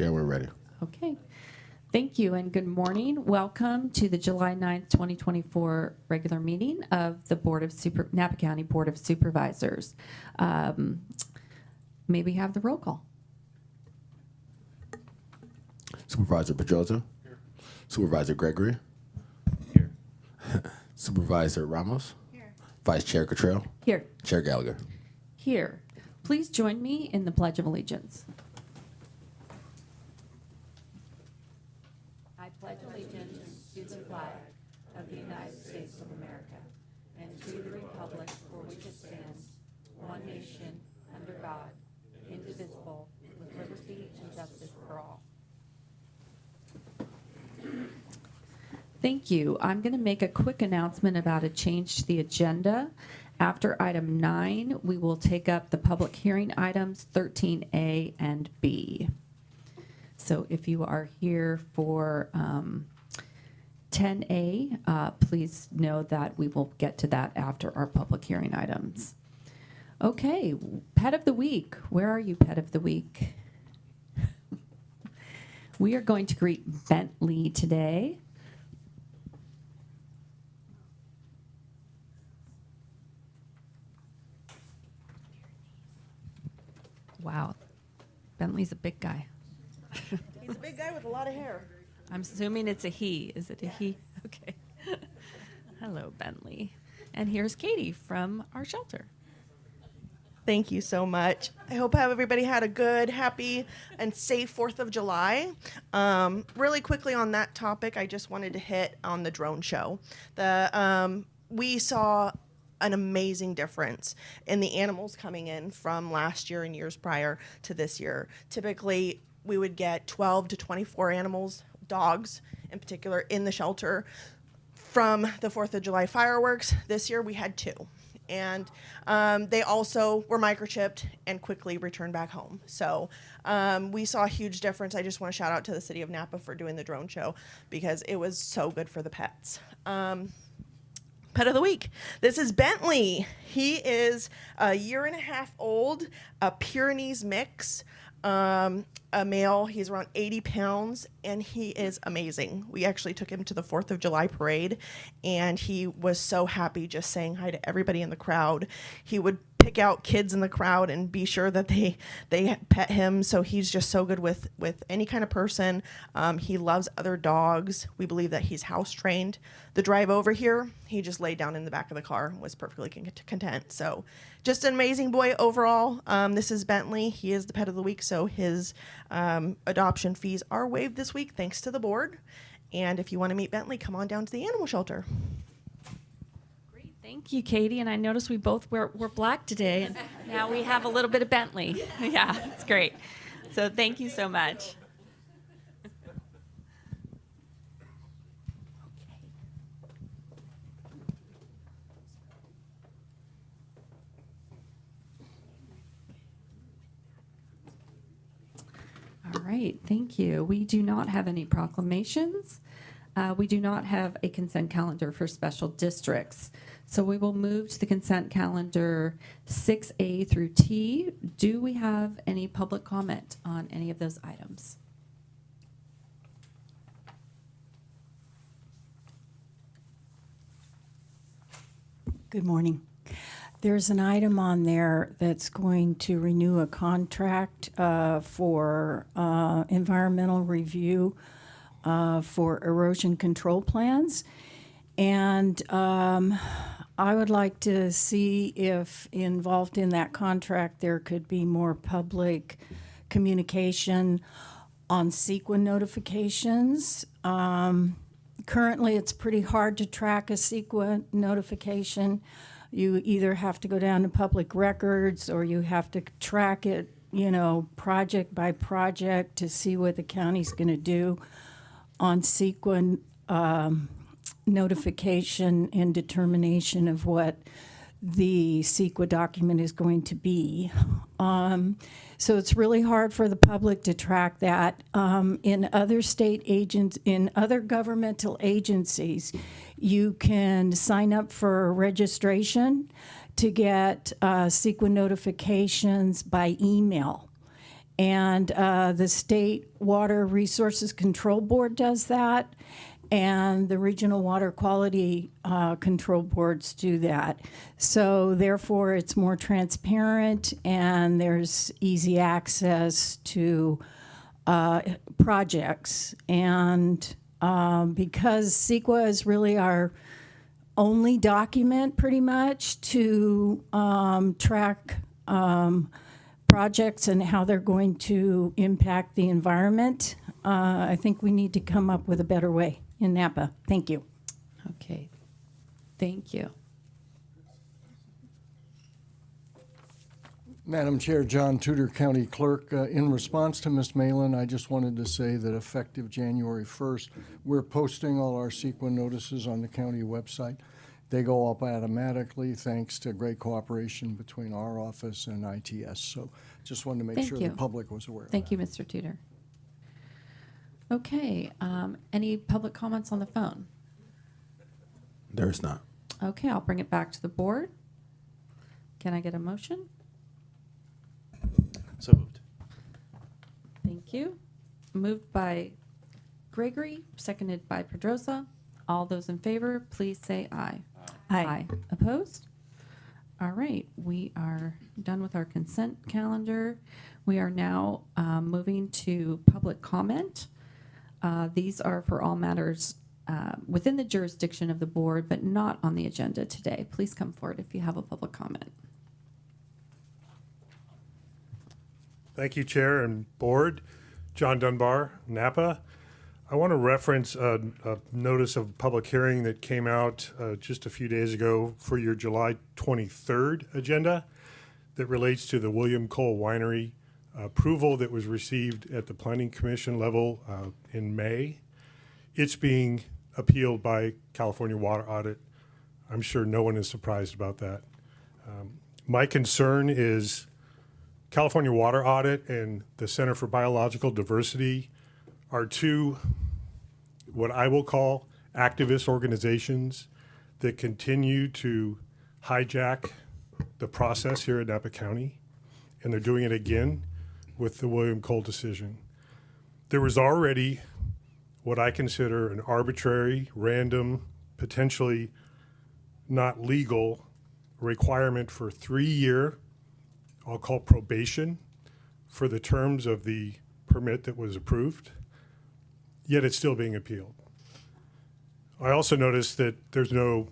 Chair, we're ready. Okay. Thank you and good morning. Welcome to the July 9th, 2024 regular meeting of the Napa County Board of Supervisors. May we have the roll call? Supervisor Pedrosa. Here. Supervisor Gregory. Here. Supervisor Ramos. Here. Vice Chair Cottrell. Here. Chair Gallagher. Here. Please join me in the Pledge of Allegiance. I pledge allegiance to the flag of the United States of America and to the republic for which it stands, one nation, under God, indivisible, with liberty and justice for all. Thank you. I'm going to make a quick announcement about a change to the agenda. After item 9, we will take up the public hearing items 13A and B. So if you are here for 10A, please know that we will get to that after our public hearing items. Okay, Pet of the Week. Where are you, Pet of the Week? We are going to greet Bentley today. Wow, Bentley's a big guy. He's a big guy with a lot of hair. I'm assuming it's a he. Is it a he? Okay. Hello, Bentley. And here's Katie from our shelter. Thank you so much. I hope everybody had a good, happy, and safe 4th of July. Really quickly on that topic, I just wanted to hit on the drone show. We saw an amazing difference in the animals coming in from last year and years prior to this year. Typically, we would get 12 to 24 animals, dogs in particular, in the shelter from the 4th of July fireworks. This year we had 2. And they also were microchipped and quickly returned back home. So we saw a huge difference. I just want to shout out to the city of Napa for doing the drone show because it was so good for the pets. Pet of the Week. This is Bentley. He is a 1.5 years old, a Pyrenees mix, a male. He's around 80 pounds, and he is amazing. We actually took him to the 4th of July parade, and he was so happy just saying hi to everybody in the crowd. He would pick out kids in the crowd and be sure that they pet him. So he's just so good with any kind of person. He loves other dogs. We believe that he's house trained. The drive over here, he just laid down in the back of the car and was perfectly content. So just an amazing boy overall. This is Bentley. He is the Pet of the Week. So his adoption fees are waived this week thanks to the board. And if you want to meet Bentley, come on down to the animal shelter. Thank you, Katie. And I noticed we both we're black today, and now we have a little bit of Bentley. Yeah, it's great. So thank you so much. All right, thank you. We do not have any proclamations. We do not have a consent calendar for special districts. So we will move to the consent calendar 6A through T. Do we have any public comment on any of those items? Good morning. There's an item on there that's going to renew a contract for environmental review for erosion control plans. And I would like to see if involved in that contract there could be more public communication on CEQA notifications. Currently, it's pretty hard to track a CEQA notification. You either have to go down to public records or you have to track it, project by project to see what the county's going to do on CEQA notification and determination of what the CEQA document is going to be. So it's really hard for the public to track that. In other state agents, in other governmental agencies, you can sign up for registration to get CEQA notifications by email. And the State Water Resources Control Board does that, and the Regional Water Quality Control Boards do that. So therefore, it's more transparent, and there's easy access to projects. And because CEQA is really our only document pretty much to track projects and how they're going to impact the environment, I think we need to come up with a better way in Napa. Thank you. Okay, thank you. Madam Chair, John Tudor, County Clerk. In response to Ms. Malin, I just wanted to say that effective January 1st, we're posting all our CEQA notices on the county website. They go up automatically thanks to great cooperation between our office and ITS. So just wanted to make Thank sure you. the public was aware of Thank that. you, Mr. Tudor. Okay, any public comments on the phone? There is not. Okay, I'll bring it back to the board. Can I get a motion? So moved. Thank you. Moved by Gregory, seconded by Pedrosa. All those in favor, please say aye. Aye. Opposed? All right, we are done with our consent calendar. We are now moving to public comment. These are for all matters within the jurisdiction of the board, but not on the agenda today. Please come forward if you have a public comment. Thank you, Chair and Board. John Dunbar, Napa. I want to reference a notice of public hearing that came out just a few days ago for your July 23rd agenda that relates to the William Cole Winery approval that was received at the Planning Commission level in May. It's being appealed by California Water Audit. I'm sure no one is surprised about that. My concern is California Water Audit and the Center for Biological Diversity are two, what I will call activist organizations that continue to hijack the process here in Napa County, and they're doing it again with the William Cole decision. There was already what I consider an arbitrary, random, potentially not legal requirement for 3-year, I'll call probation, for the terms of the permit that was approved, yet it's still being appealed. I also noticed that there's no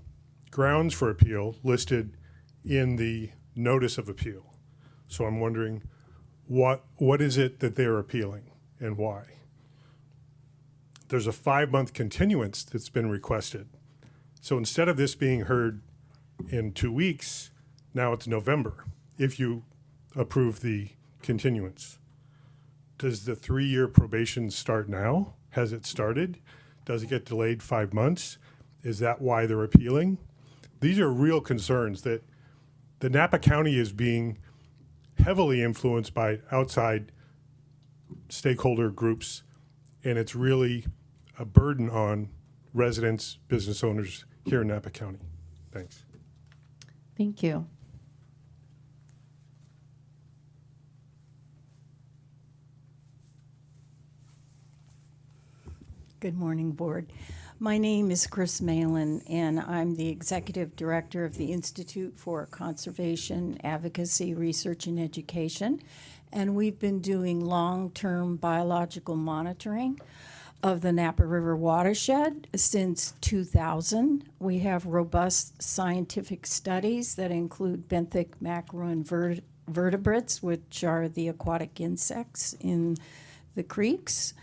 grounds for appeal listed in the notice of appeal. So I'm wondering, what is it that they're appealing and why? There's a 5-month continuance that's been requested. So instead of this being heard in 2 weeks, now it's November, if you approve the continuance. Does the 3-year probation start now? Has it started? Does it get delayed 5 months? Is that why they're appealing? These are real concerns that the Napa County is being heavily influenced by outside stakeholder groups, and it's really a burden on residents, business owners here in Napa County. Thanks. Thank you. Good morning, Board. My name is Chris Malin, and I'm the Executive Director of the Institute for Conservation, Advocacy, Research, and Education. And we've been doing long-term biological monitoring of the Napa River watershed since 2000. We have robust scientific studies that include benthic macro vertebrates, which are the aquatic insects in the creeks.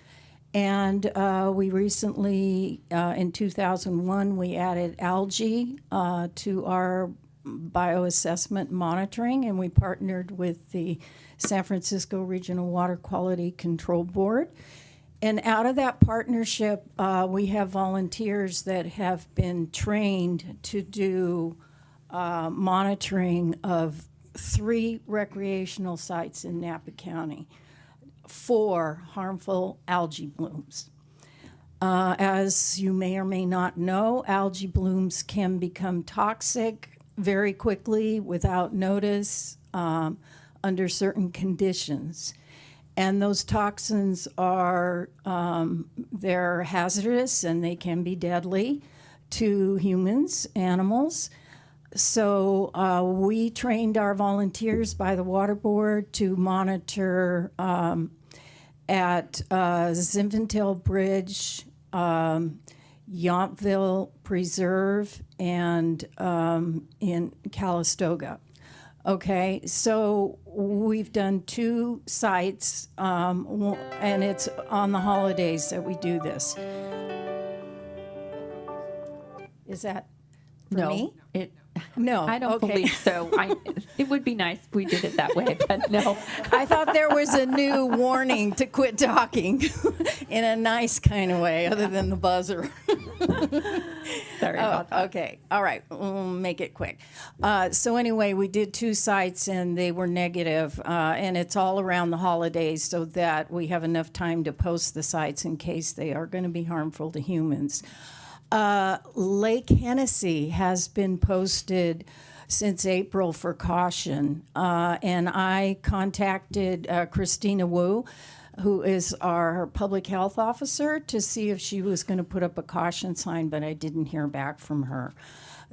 And we recently, in 2001, we added algae to our bioassessment monitoring, and we partnered with the San Francisco Regional Water Quality Control Board. And out of that partnership, we have volunteers that have been trained to do monitoring of 3 recreational sites in Napa County for harmful algae blooms. As you may or may not know, algae blooms can become toxic very quickly without notice under certain conditions. And those toxins are, they're hazardous and they can be deadly to humans, animals. So we trained our volunteers by the Water Board to monitor at Zinfandel Bridge, Yountville Preserve, and in Calistoga. Okay, so we've done 2 sites, and it's on the holidays that we do this. Is that for No, me? No, No, I don't okay. believe so. It would be nice if we did it that way, but no. I thought there was a new warning to quit talking in a nice kind of way, other than the buzzer. Sorry about that. Okay, all right, we'll make it quick. So anyway, we did 2 sites and they were negative, and it's all around the holidays so that we have enough time to post the sites in case they are going to be harmful to humans. Lake Hennessy has been posted since April for caution, and I contacted Christina Wu, who is our public health officer, to see if she was going to put up a caution sign, but I didn't hear back from her.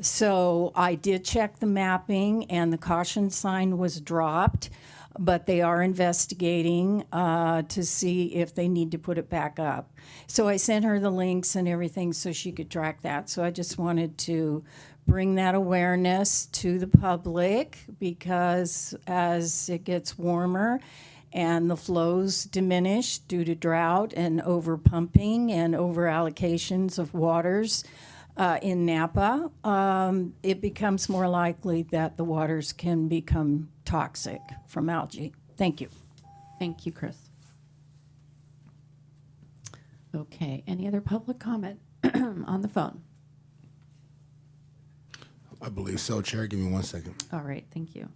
So I did check the mapping, and the caution sign was dropped, but they are investigating to see if they need to put it back up. So I sent her the links and everything so she could track that. So I just wanted to bring that awareness to the public, because as it gets warmer and the flows diminish due to drought and over pumping and over allocations of waters in Napa, it becomes more likely that the waters can become toxic from algae. Thank you. Thank you, Chris. Okay, any other public comment on the phone? I believe so, Chair. Give me 1 second. All right, thank you.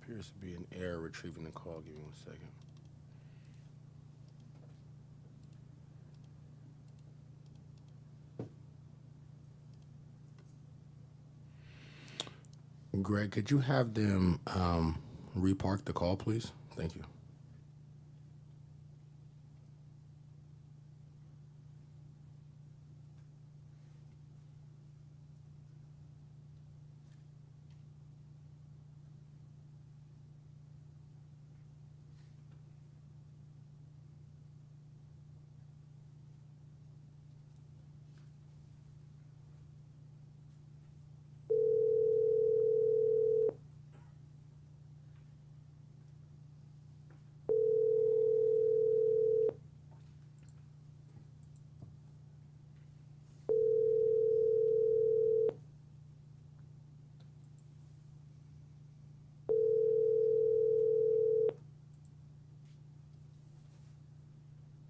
Appears to be an error retrieving the call. Give me 1 second. Greg, could you have them repark the call, please? Thank you.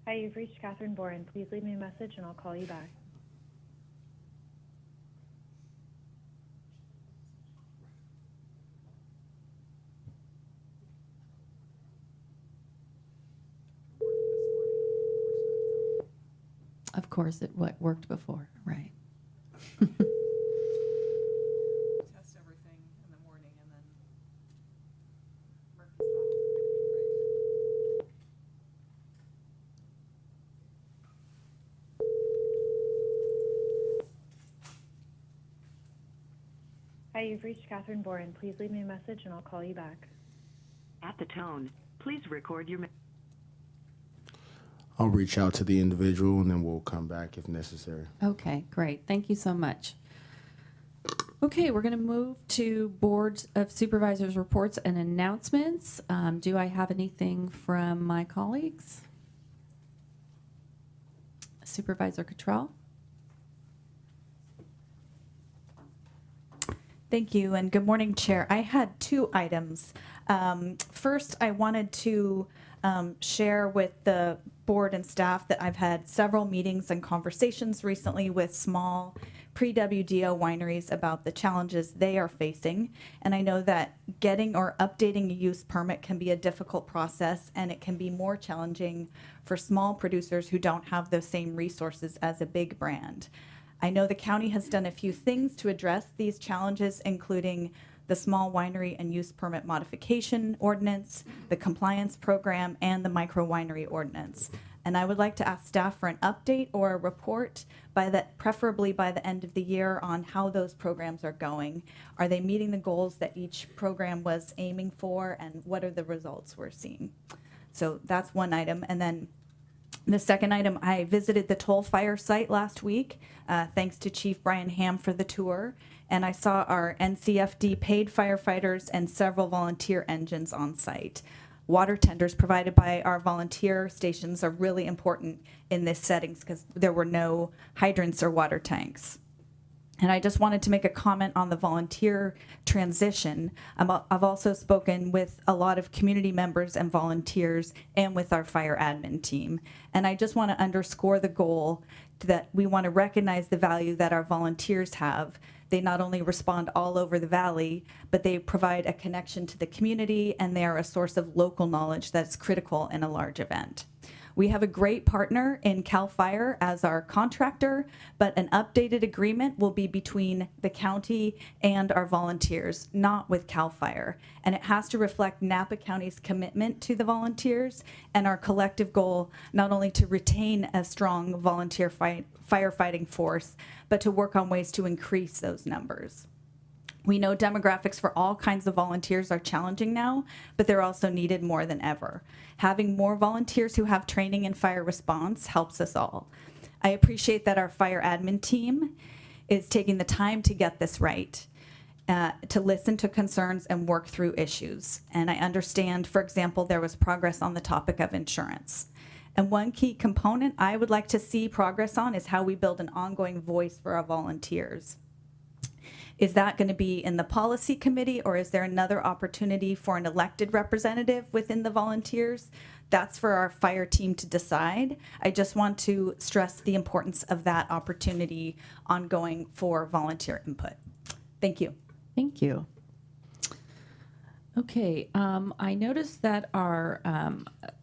Hi, you've reached Catherine Boren. Please leave me a message and I'll call you back. Of course, it worked before, right? Test everything in the morning and then Murphy's Law. Hi, you've reached Catherine Boren. Please leave me a message and I'll call you back. At the tone, please record your message. I'll reach out to the individual and then we'll come back if necessary. Okay, great. Thank you so much. Okay, we're going to move to Board of Supervisors reports and announcements. Do I have anything from my colleagues? Supervisor Cottrell? Thank you, and good morning, Chair. I had 2 items. First, I wanted to share with the board and staff that I've had several meetings and conversations recently with small pre-WDO wineries about the challenges they are facing. And I know that getting or updating a use permit can be a difficult process, and it can be more challenging for small producers who don't have those same resources as a big brand. I know the county has done a few things to address these challenges, including the small winery and use permit modification ordinance, the compliance program, and the micro winery ordinance. And I would like to ask staff for an update or a report preferably by the end of the year on how those programs are going. Are they meeting the goals that each program was aiming for, and what are the results we're seeing? So that's one item. And then the second item, I visited the Toll Fire site last week, thanks to Chief Brian Ham for the tour. And I saw our NCFD paid firefighters and several volunteer engines on site. Water tenders provided by our volunteer stations are really important in this settings because there were no hydrants or water tanks. And I just wanted to make a comment on the volunteer transition. I've also spoken with a lot of community members and volunteers and with our fire admin team. And I just want to underscore the goal that we want to recognize the value that our volunteers have. They not only respond all over the valley, but they provide a connection to the community, and they are a source of local knowledge that's critical in a large event. We have a great partner in CAL FIRE as our contractor, but an updated agreement will be between the county and our volunteers, not with CAL FIRE. And it has to reflect Napa County's commitment to the volunteers and our collective goal not only to retain a strong volunteer firefighting force, but to work on ways to increase those numbers. We know demographics for all kinds of volunteers are challenging now, but they're also needed more than ever. Having more volunteers who have training in fire response helps us all. I appreciate that our fire admin team is taking the time to get this right, to listen to concerns and work through issues. And I understand, for example, there was progress on the topic of insurance. And one key component I would like to see progress on is how we build an ongoing voice for our volunteers. Is that going to be in the policy committee, or is there another opportunity for an elected representative within the volunteers? That's for our fire team to decide. I just want to stress the importance of that opportunity ongoing for volunteer input. Thank you. Thank you. Okay, I noticed that our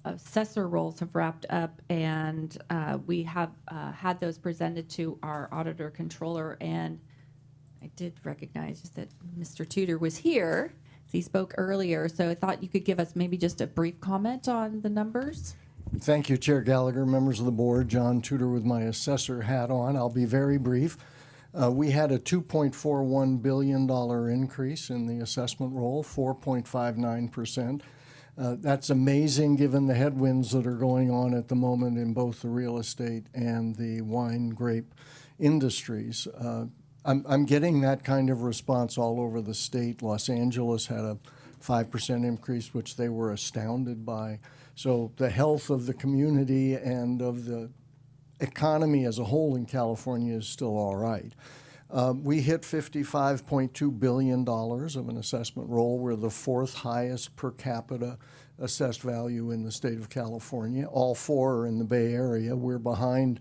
assessor roles have wrapped up, and we have had those presented to our auditor controller, and I did recognize that Mr. Tudor was here. He spoke earlier, so I thought you could give us maybe just a brief comment on the numbers. Thank you, Chair Gallagher, members of the board. John Tudor with my assessor hat on. I'll be very brief. We had a $2.41 billion increase in the assessment roll, 4.59%. That's amazing given the headwinds that are going on at the moment in both the real estate and the wine grape industries. I'm getting that kind of response all over the state. Los Angeles had a 5% increase, which they were astounded by. So the health of the community and of the economy as a whole in California is still all right. We hit $55.2 billion of an assessment roll. We're the fourth highest per capita assessed value in the state of California. All four are in the Bay Area. We're behind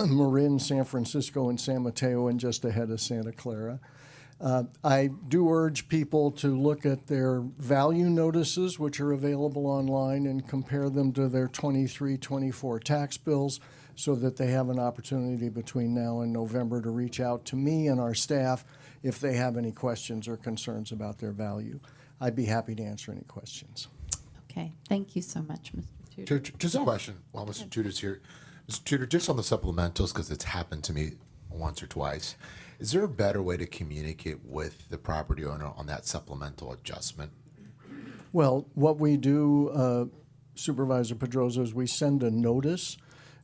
Marin, San Francisco, and San Mateo, and just ahead of Santa Clara. I do urge people to look at their value notices, which are available online, and compare them to their 23-24 tax bills so that they have an opportunity between now and November to reach out to me and our staff if they have any questions or concerns about their value. I'd be happy to answer any questions. Okay, thank you so much, Mr. Tudor. Just a question while Mr. Tudor's here. Mr. Tudor, just on the supplementals, because it's happened to me once or twice, is there a better way to communicate with the property owner on that supplemental adjustment? Well, what we do, Supervisor Pedroza, is we send a notice,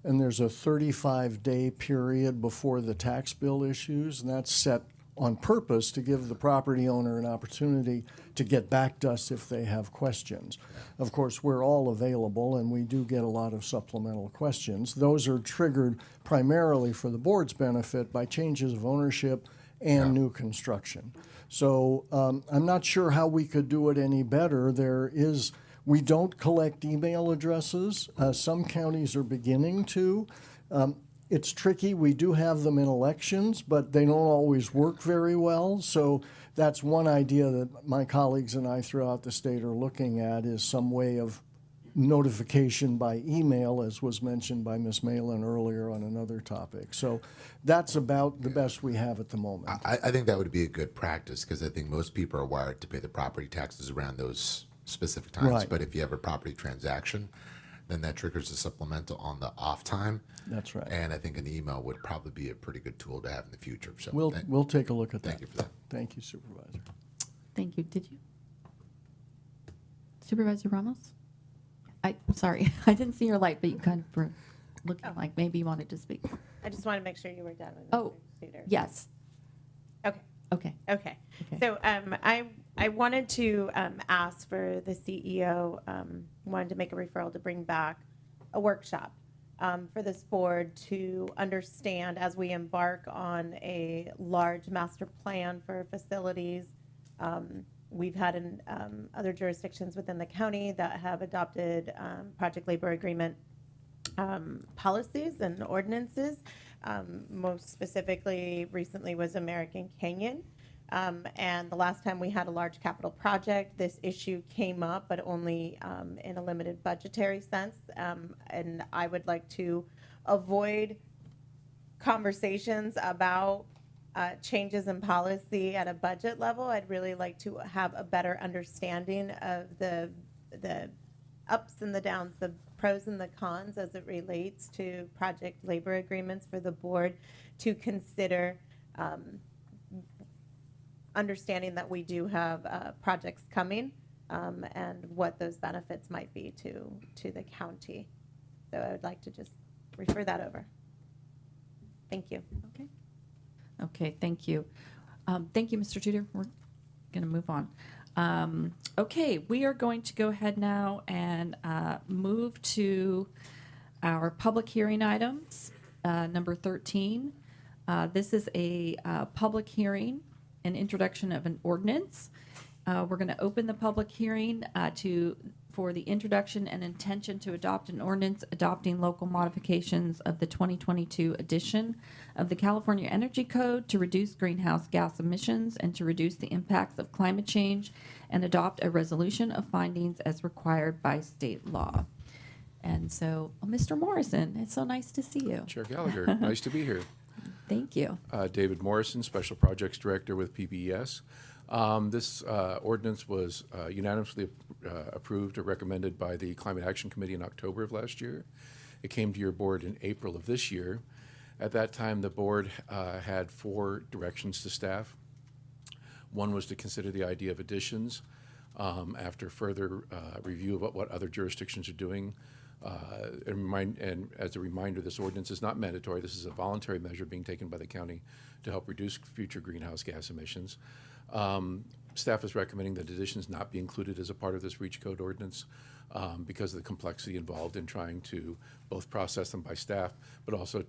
and there's a 35-day period before the tax bill issues, and that's set on purpose to give the property owner an opportunity to get back to us if they have questions. Of course, we're all available, and we do get a lot of supplemental questions. Those are triggered primarily for the board's benefit by changes of ownership and new construction. So I'm not sure how we could do it any better. We don't collect email addresses. Some counties are beginning to. It's tricky. We do have them in elections, but they don't always work very well. So that's one idea that my colleagues and I throughout the state are looking at, is some way of notification by email, as was mentioned by Ms. Malin earlier on another topic. So that's about the best we have at the moment. I think that would be a good practice, because I think most people are wired to pay the property taxes around those specific times. Right. But if you have a property transaction, then that triggers a supplemental on the off time. That's right. And I think an email would probably be a pretty good tool to have in the future. So We'll take a look at that. thank you for that. Thank you, Supervisor. Thank you. Did you? Supervisor Ramos? Sorry, I didn't see your light, but you kind of were looking like maybe you wanted to speak. I just want to make sure you were done with Oh, Mr. Studer. yes. Okay. Okay. Okay. Okay. So I wanted to ask for the CEO, wanted to make a referral to bring back a workshop for this board to understand, as we embark on a large master plan for facilities. We've had in other jurisdictions within the county that have adopted project labor agreement policies and ordinances. Most specifically, recently was American Canyon. And the last time we had a large capital project, this issue came up, but only in a limited budgetary sense. And I would like to avoid conversations about changes in policy at a budget level. I'd really like to have a better understanding of the ups and the downs, the pros and the cons as it relates to project labor agreements for the board to consider, understanding that we do have projects coming and what those benefits might be to the county. So I would like to just refer that over. Thank you. Okay. Okay, thank you. Thank you, Mr. Tudor. We're going to move on. Okay, we are going to go ahead now and move to our public hearing items, number 13. This is a public hearing, an introduction of an ordinance. We're going to open the public hearing for the introduction and intention to adopt an ordinance adopting local modifications of the 2022 edition of the California Energy Code to reduce greenhouse gas emissions and to reduce the impacts of climate change, and adopt a resolution of findings as required by state law. And so, Mr. Morrison, it's so nice to see you. Chair Gallagher, nice to be here. Thank you. David Morrison, Special Projects Director with PBS. This ordinance was unanimously approved or recommended by the Climate Action Committee in October of last year. It came to your board in April of this year. At that time, the board had 4 directions to staff. One was to consider the idea of additions after further review of what other jurisdictions are doing. And as a reminder, this ordinance is not mandatory. This is a voluntary measure being taken by the county to help reduce future greenhouse gas emissions. Staff is recommending that additions not be included as a part of this REACH code ordinance because of the complexity involved in trying to both process them by staff, but also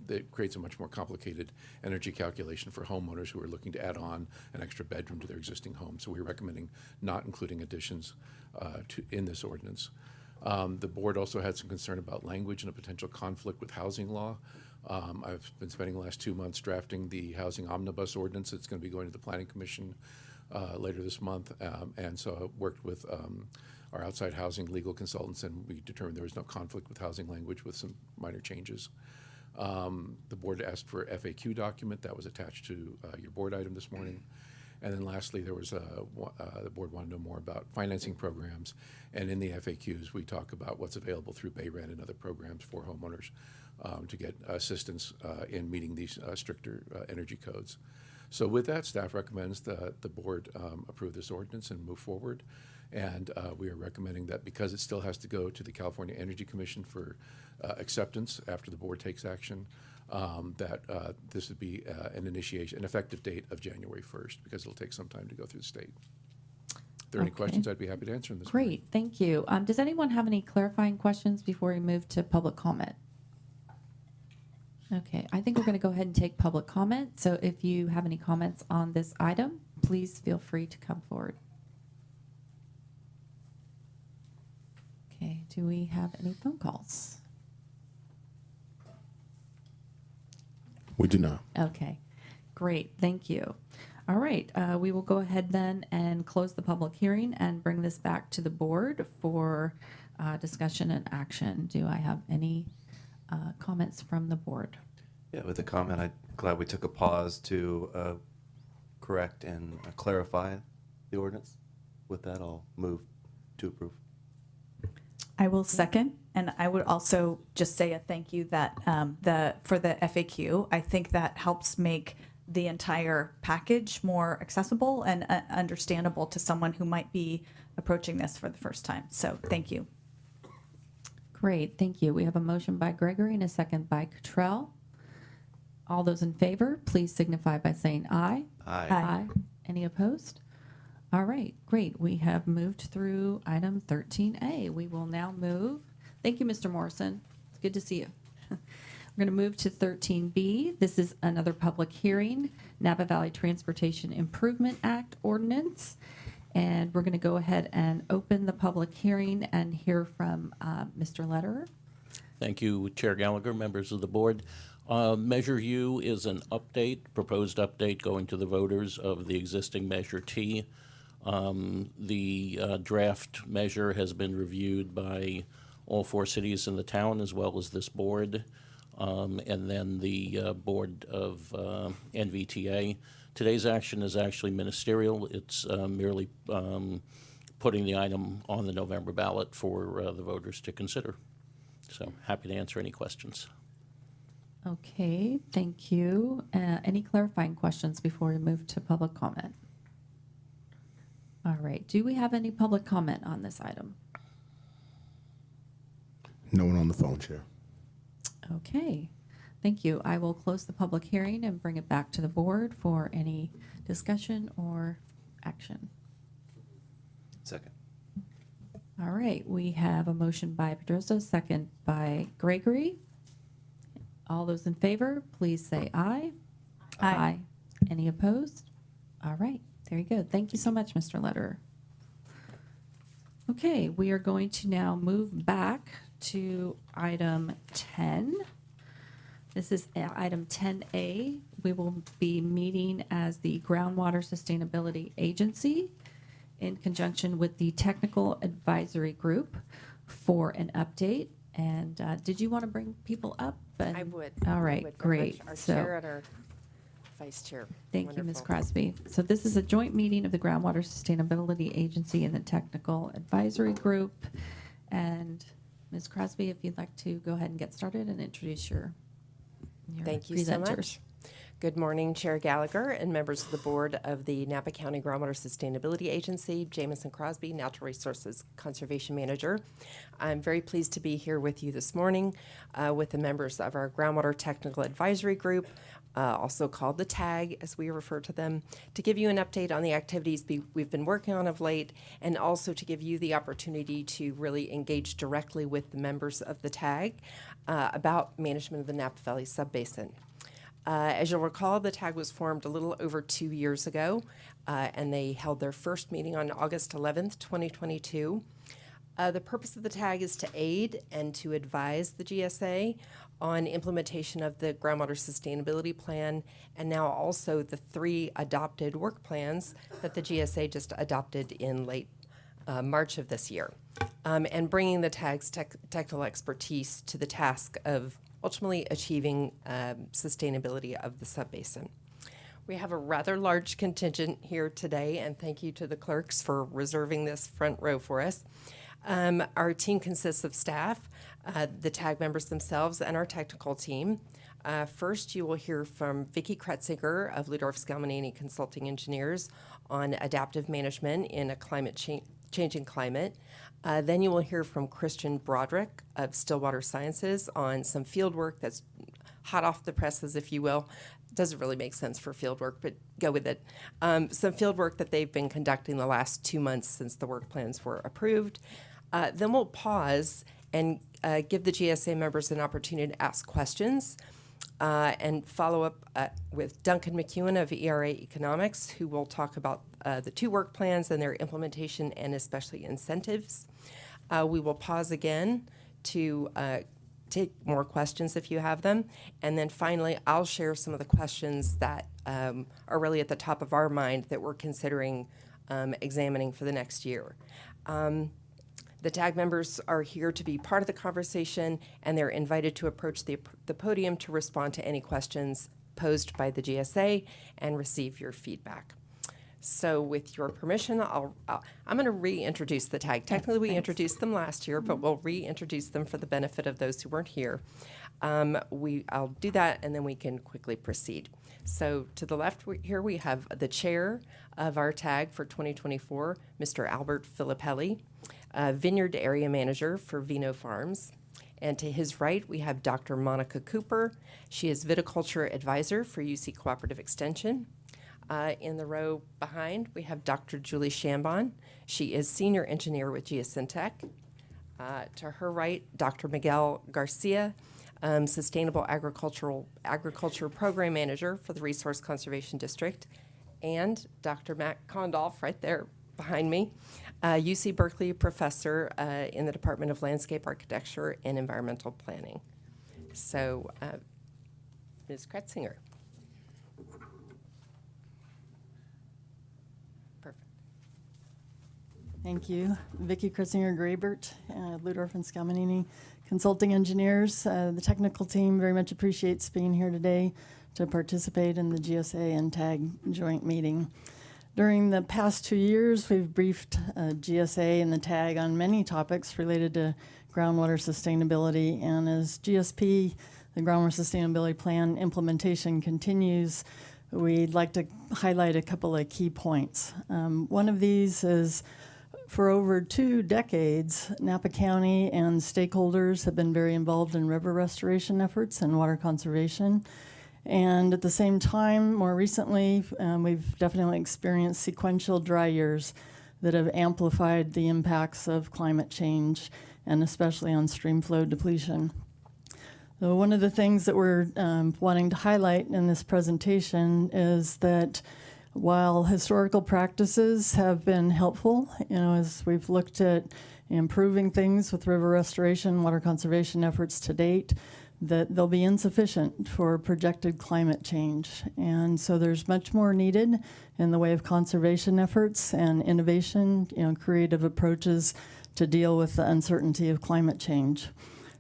it creates a much more complicated energy calculation for homeowners who are looking to add on an extra bedroom to their existing home. So we're recommending not including additions in this ordinance. The board also had some concern about language and a potential conflict with housing law. I've been spending the last 2 months drafting the housing omnibus ordinance. It's going to be going to the Planning Commission later this month. And so I worked with our outside housing legal consultants, and we determined there was no conflict with housing language with some minor changes. The board asked for a FAQ document that was attached to your board item this morning. And then lastly, there was the board wanted to know more about financing programs. And in the FAQs, we talk about what's available through Bayren and other programs for homeowners to get assistance in meeting these stricter energy codes. So with that, staff recommends that the board approve this ordinance and move forward. And we are recommending that because it still has to go to the California Energy Commission for acceptance after the board takes action, that this would be an effective date of January 1st, because it'll take some time to go through the state. If there are any questions, I'd be happy to answer them this morning. Great, thank you. Does anyone have any clarifying questions before we move to public comment? Okay, I think we're going to go ahead and take public comment. So if you have any comments on this item, please feel free to come forward. Okay, do we have any phone calls? We do not. Okay, great, thank you. All right, we will go ahead then and close the public hearing and bring this back to the board for discussion and action. Do I have any comments from the board? Yeah, with the comment, I'm glad we took a pause to correct and clarify the ordinance. With that, I'll move to approve. I will second, and I would also just say a thank you that for the FAQ. I think that helps make the entire package more accessible and understandable to someone who might be approaching this for the first time. So thank you. Great, thank you. We have a motion by Gregory and a second by Cottrell. All those in favor, please signify by saying aye. Aye. Aye. Any opposed? All right, great. We have moved through item 13A. We will now move. Thank you, Mr. Morrison. It's good to see you. We're going to move to 13B. This is another public hearing, Napa Valley Transportation Improvement Act ordinance. And we're going to go ahead and open the public hearing and hear from Mr. Lederer. Thank you, Chair Gallagher, members of the board. Measure U is an update, proposed update going to the voters of the existing Measure T. The draft measure has been reviewed by all 4 cities in the town as well as this board, and then the board of NVTA. Today's action is actually ministerial. It's merely putting the item on the November ballot for the voters to consider. So happy to answer any questions. Okay, thank you. Any clarifying questions before we move to public comment? All right, do we have any public comment on this item? No one on the phone, Chair. Okay, thank you. I will close the public hearing and bring it back to the board for any discussion or action. Second. All right, we have a motion by Pedrosa, second by Gregory. All those in favor, please say aye. Aye. Any opposed? All right, very good. Thank you so much, Mr. Lederer. Okay, we are going to now move back to item 10. This is item 10A. We will be meeting as the Groundwater Sustainability Agency in conjunction with the Technical Advisory Group for an update. And did you want to bring people up? I would. All right, I would very great. much. Our So- chair and our vice chair. Thank you, Ms. Wonderful. Crosby. So this is a joint meeting of the Groundwater Sustainability Agency and the Technical Advisory Group. And Ms. Crosby, if you'd like to go ahead and get started and introduce your Thank you presenters. so much. Good morning, Chair Gallagher and members of the board of the Napa County Groundwater Sustainability Agency. Jamison Crosby, Natural Resources Conservation Manager. I'm very pleased to be here with you this morning with the members of our Groundwater Technical Advisory Group, also called the TAG, as we refer to them, to give you an update on the activities we've been working on of late, and also to give you the opportunity to really engage directly with the members of the TAG about management of the Napa Valley Subbasin. As you'll recall, the TAG was formed a little over 2 years ago, and they held their first meeting on August 11th, 2022. The purpose of the TAG is to aid and to advise the GSA on implementation of the Groundwater Sustainability Plan, and now also the 3 adopted work plans that the GSA just adopted in late March of this year, and bringing the TAG's technical expertise to the task of ultimately achieving sustainability of the subbasin. We have a rather large contingent here today, and thank you to the clerks for reserving this front row for us. Our team consists of staff, the TAG members themselves, and our technical team. First, you will hear from Vicki Kretzinger of Ludorf Scalmanini Consulting Engineers on adaptive management in a changing climate. Then you will hear from Christian Broderick of Stillwater Sciences on some field work that's hot off the presses, if you will. Doesn't really make sense for field work, but go with it. Some field work that they've been conducting the last 2 months since the work plans were approved. Then we'll pause and give the GSA members an opportunity to ask questions and follow up with Duncan McEwen of ERA Economics, who will talk about the 2 work plans and their implementation and especially incentives. We will pause again to take more questions if you have them. And then finally, I'll share some of the questions that are really at the top of our mind that we're considering examining for the next year. The TAG members are here to be part of the conversation, and they're invited to approach the podium to respond to any questions posed by the GSA and receive your feedback. So with your permission, I'm going to reintroduce the TAG. Technically, we introduced them last year, but we'll reintroduce them for the benefit of those who weren't here. I'll do that, and then we can quickly proceed. So to the left here, we have the chair of our TAG for 2024, Mr. Albert Filippelli, Vineyard Area Manager for Vino Farms. And to his right, we have Dr. Monica Cooper. She is Viticulture Advisor for UC Cooperative Extension. In the row behind, we have Dr. Julie Chambon. She is Senior Engineer with Geosyntec. To her right, Dr. Miguel Garcia, Sustainable Agriculture Program Manager for the Resource Conservation District. And Dr. Matt Condolf, right there behind me, UC Berkeley Professor in the Department of Landscape Architecture and Environmental Planning. So, Ms. Kretzinger. Thank you. Vicki Kretzinger-Graybert, Ludorf and Scaminini Consulting Engineers. The technical team very much appreciates being here today to participate in the GSA and TAG joint meeting. During the past 2 years, we've briefed GSA and the TAG on many topics related to groundwater sustainability, and as GSP, the Groundwater Sustainability Plan implementation continues, we'd like to highlight a couple of key points. One of these is for over 2 decades, Napa County and stakeholders have been very involved in river restoration efforts and water conservation. And at the same time, more recently, we've definitely experienced sequential dry years that have amplified the impacts of climate change, and especially on stream flow depletion. So one of the things that we're wanting to highlight in this presentation is that while historical practices have been helpful, as we've looked at improving things with river restoration, water conservation efforts to date, that they'll be insufficient for projected climate change. And so there's much more needed in the way of conservation efforts and innovation, creative approaches to deal with the uncertainty of climate change.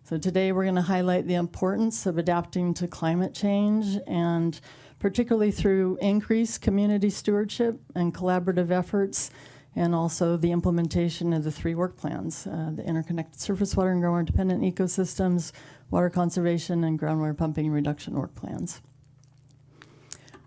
So today we're going to highlight the importance of adapting to climate change, and particularly through increased community stewardship and collaborative efforts, and also the implementation of the 3 work plans, the interconnected surface water and groundwater dependent ecosystems, water conservation, and groundwater pumping reduction work plans.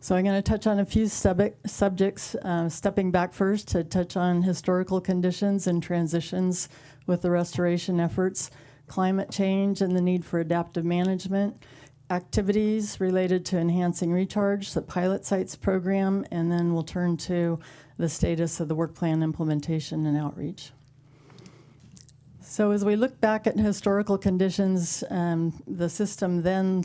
So I'm going to touch on a few subjects, stepping back first to touch on historical conditions and transitions with the restoration efforts, climate change and the need for adaptive management, activities related to enhancing recharge, the pilot sites program, and then we'll turn to the status of the work plan implementation and outreach. So as we look back at historical conditions, the system then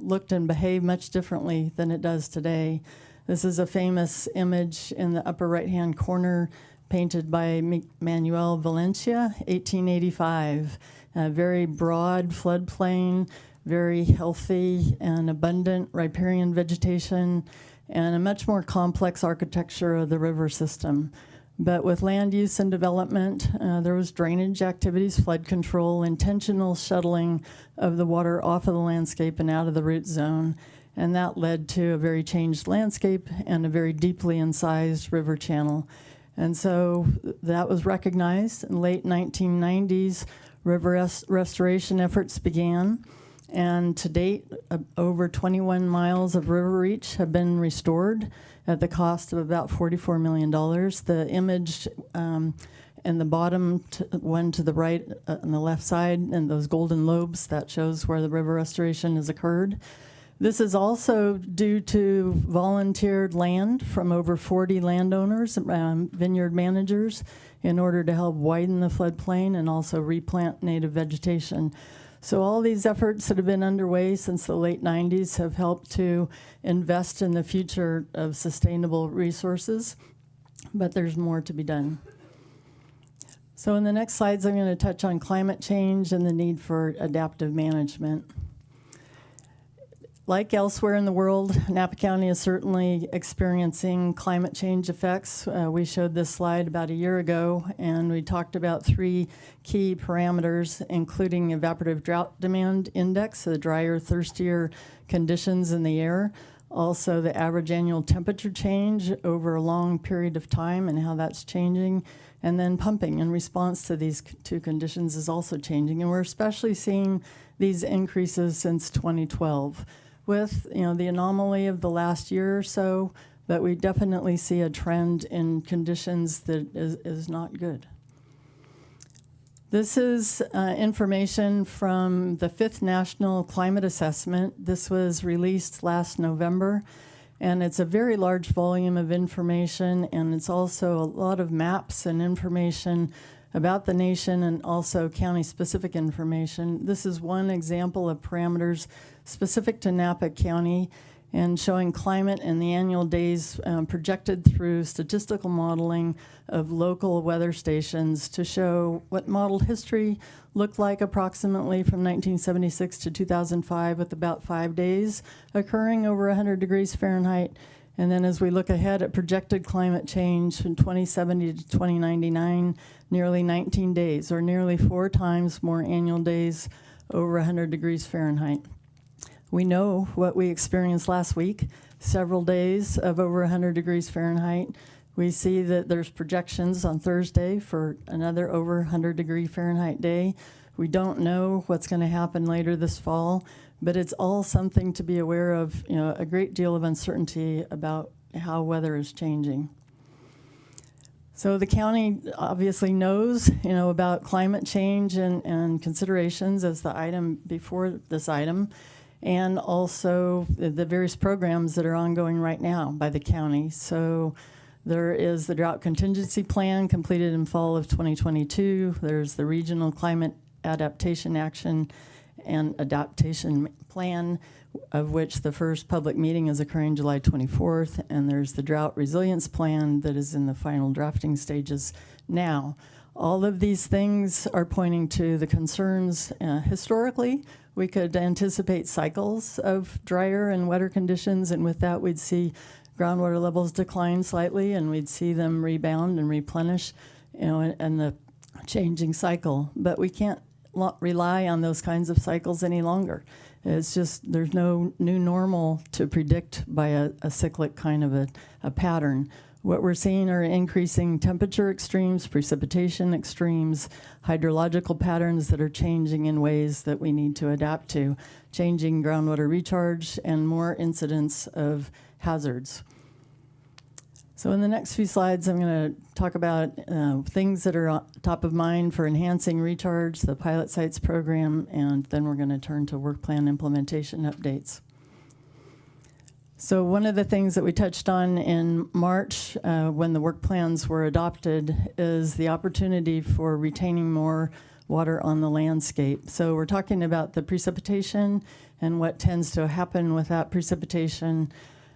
looked and behaved much differently than it does today. This is a famous image in the upper right-hand corner painted by Manuel Valencia, 1885. A very broad floodplain, very healthy and abundant riparian vegetation, and a much more complex architecture of the river system. But with land use and development, there was drainage activities, flood control, intentional shuttling of the water off of the landscape and out of the root zone, and that led to a very changed landscape and a very deeply incised river channel. And so that was recognized in the late 1990s. River restoration efforts began, and to date, over 21 miles of river reach have been restored at the cost of about $44 million. The image in the bottom one to the right on the left side, and those golden lobes, that shows where the river restoration has occurred. This is also due to volunteered land from over 40 landowners, vineyard managers, in order to help widen the floodplain and also replant native vegetation. So all these efforts that have been underway since the late 90s have helped to invest in the future of sustainable resources, but there's more to be done. So in the next slides, I'm going to touch on climate change and the need for adaptive management. Like elsewhere in the world, Napa County is certainly experiencing climate change effects. We showed this slide about a year ago, and we talked about 3 key parameters, including evaporative drought demand index, so the drier, thirstier conditions in the air, also the average annual temperature change over a long period of time and how that's changing, and then pumping in response to these 2 conditions is also changing. And we're especially seeing these increases since 2012. With the anomaly of the last year or so, but we definitely see a trend in conditions that is not good. This is information from the 5th National Climate Assessment. This was released last November, and it's a very large volume of information, and it's also a lot of maps and information about the nation and also county-specific information. This is one example of parameters specific to Napa County and showing climate and the annual days projected through statistical modeling of local weather stations to show what modeled history looked like approximately from 1976 to 2005, with about 5 days occurring over 100 degrees Fahrenheit. And then as we look ahead at projected climate change from 2070 to 2099, nearly 19 days, or nearly 4 times more annual days over 100 degrees Fahrenheit. We know what we experienced last week, several days of over 100 degrees Fahrenheit. We see that there's projections on Thursday for another over 100 degree Fahrenheit day. We don't know what's going to happen later this fall, but it's all something to be aware of, a great deal of uncertainty about how weather is changing. So the county obviously knows, about climate change and considerations as the item before this item, and also the various programs that are ongoing right now by the county. So there is the Drought Contingency Plan completed in fall of 2022. There's the Regional Climate Adaptation Action and Adaptation Plan, of which the first public meeting is occurring July 24th, and there's the Drought Resilience Plan that is in the final drafting stages now. All of these things are pointing to the concerns. Historically, we could anticipate cycles of drier and wetter conditions, and with that we'd see groundwater levels decline slightly, and we'd see them rebound and replenish, and the changing cycle. But we can't rely on those kinds of cycles any longer. It's just there's no new normal to predict by a cyclic kind of a pattern. What we're seeing are increasing temperature extremes, precipitation extremes, hydrological patterns that are changing in ways that we need to adapt to, changing groundwater recharge, and more incidents of hazards. So in the next few slides, I'm going to talk about things that are top of mind for enhancing recharge, the pilot sites program, and then we're going to turn to work plan implementation updates. So one of the things that we touched on in March when the work plans were adopted is the opportunity for retaining more water on the landscape. So we're talking about the precipitation and what tends to happen with that precipitation.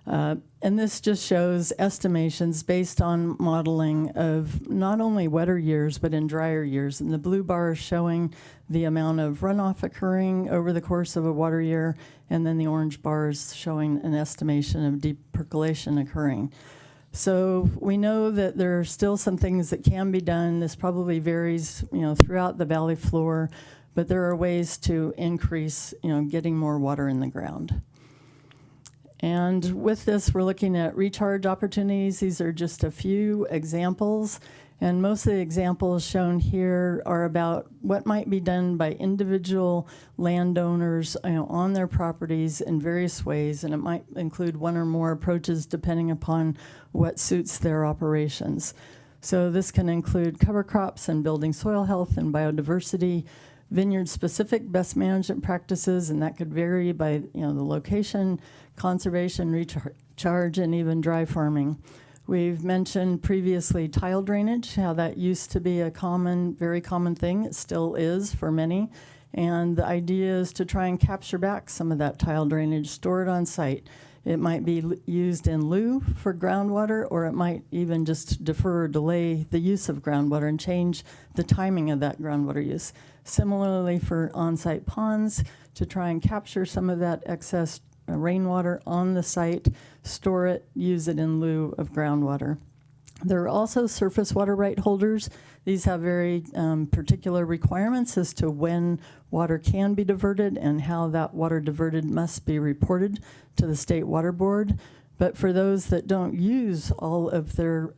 And this just shows estimations based on modeling of not only wetter years, but in drier years. And the blue bar is showing the amount of runoff occurring over the course of a water year, and then the orange bar is showing an estimation of deep percolation occurring. So we know that there are still some things that can be done. This probably varies, throughout the valley floor, but there are ways to increase, getting more water in the ground. And with this, we're looking at recharge opportunities. These are just a few examples. And most of the examples shown here are about what might be done by individual landowners on their properties in various ways. And it might include one or more approaches depending upon what suits their operations. So this can include cover crops and building soil health and biodiversity, vineyard-specific best management practices, and that could vary by the location, conservation, recharge, and even dry farming. We've mentioned previously tile drainage, how that used to be a very common thing. It still is for many. And the idea is to try and capture back some of that tile drainage, store it on site, It might be used in lieu for groundwater, or it might even just defer or delay the use of groundwater and change the timing of that groundwater use. Similarly for on-site ponds, to try and capture some of that excess rainwater on the site, store it, use it in lieu of groundwater. There are also surface water right holders. These have very particular requirements as to when water can be diverted and how that water diverted must be reported to the State Water Board. But for those that don't use all of their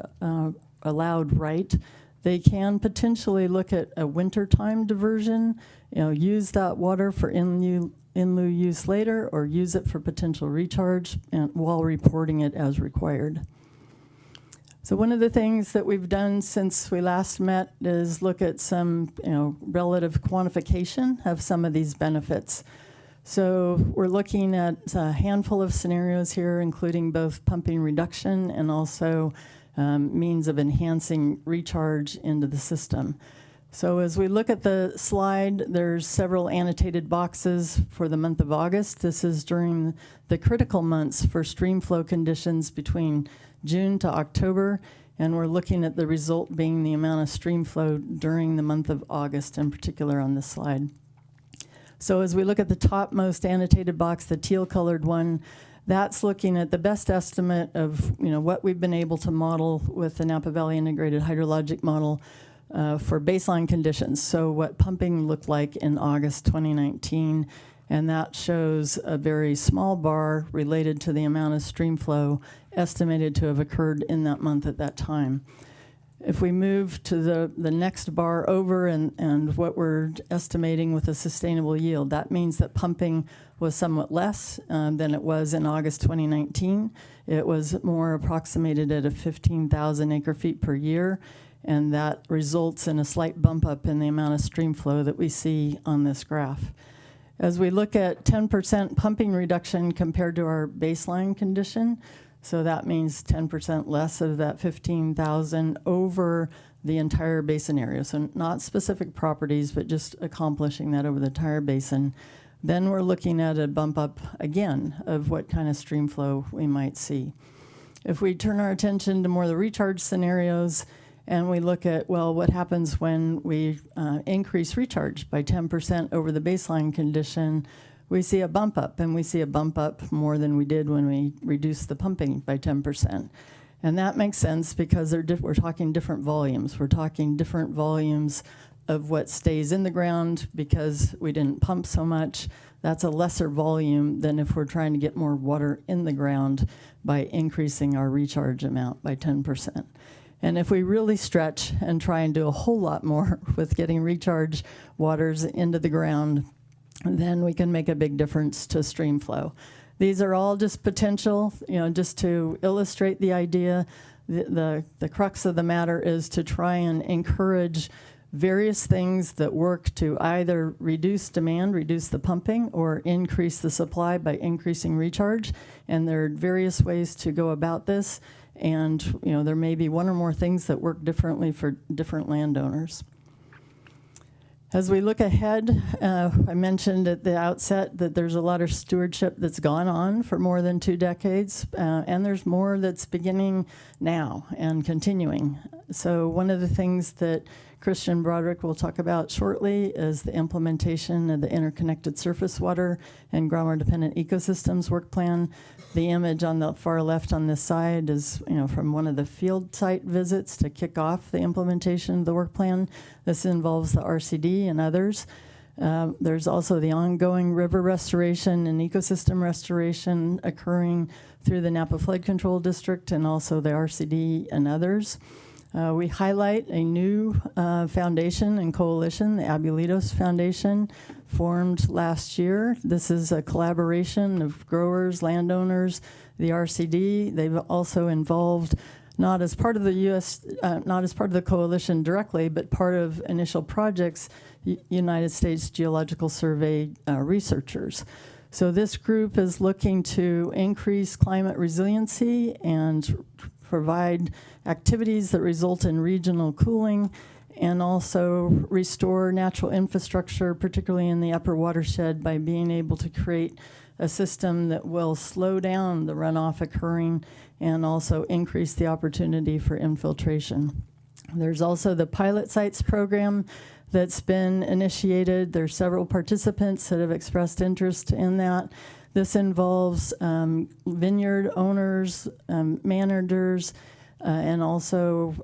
allowed right, they can potentially look at a wintertime diversion, use that water for in lieu use later, or use it for potential recharge while reporting it as required. So one of the things that we've done since we last met is look at some, relative quantification of some of these benefits. So we're looking at a handful of scenarios here, including both pumping reduction and also means of enhancing recharge into the system. So as we look at the slide, there's several annotated boxes for the month of August. This is during the critical months for stream flow conditions between June to October, and we're looking at the result being the amount of stream flow during the month of August in particular on this slide. So as we look at the topmost annotated box, the teal colored one, that's looking at the best estimate of what we've been able to model with the Napa Valley Integrated Hydrologic Model for baseline conditions. So what pumping looked like in August 2019, and that shows a very small bar related to the amount of stream flow estimated to have occurred in that month at that time. If we move to the next bar over and what we're estimating with a sustainable yield, that means that pumping was somewhat less than it was in August 2019. It was more approximated at a 15,000 acre feet per year, and that results in a slight bump up in the amount of stream flow that we see on this graph. As we look at 10% pumping reduction compared to our baseline condition, so that means 10% less of that 15,000 over the entire basin area. So not specific properties, but just accomplishing that over the entire basin. Then we're looking at a bump up again of what kind of stream flow we might see. If we turn our attention to more of the recharge scenarios, and we look at, well, what happens when we increase recharge by 10% over the baseline condition, we see a bump up, and we see a bump up more than we did when we reduced the pumping by 10%. And that makes sense because we're talking different volumes. We're talking different volumes of what stays in the ground because we didn't pump so much. That's a lesser volume than if we're trying to get more water in the ground by increasing our recharge amount by 10%. And if we really stretch and try and do a whole lot more with getting recharge waters into the ground, then we can make a big difference to stream flow. These are all just potential, just to illustrate the idea. The crux of the matter is to try and encourage various things that work to either reduce demand, reduce the pumping, or increase the supply by increasing recharge. And there are various ways to go about this. And there may be one or more things that work differently for different landowners. As we look ahead, I mentioned at the outset that there's a lot of stewardship that's gone on for more than 2 decades, and there's more that's beginning now and continuing. So one of the things that Christian Broderick will talk about shortly is the implementation of the Interconnected Surface Water and Groundwater Dependent Ecosystems Work Plan. The image on the far left on this side is from one of the field site visits to kick off the implementation of the work plan. This involves the RCD and others. There's also the ongoing river restoration and ecosystem restoration occurring through the Napa Flood Control District and also the RCD and others. We highlight a new foundation and coalition, the Abuelitos Foundation, formed last year. This is a collaboration of growers, landowners, the RCD. They've also involved, not as part of the coalition directly, but part of initial projects, United States Geological Survey researchers. So this group is looking to increase climate resiliency and provide activities that result in regional cooling and also restore natural infrastructure, particularly in the upper watershed, by being able to create a system that will slow down the runoff occurring and also increase the opportunity for infiltration. There's also the pilot sites program that's been initiated. There's several participants that have expressed interest in that. This involves vineyard owners, managers, and also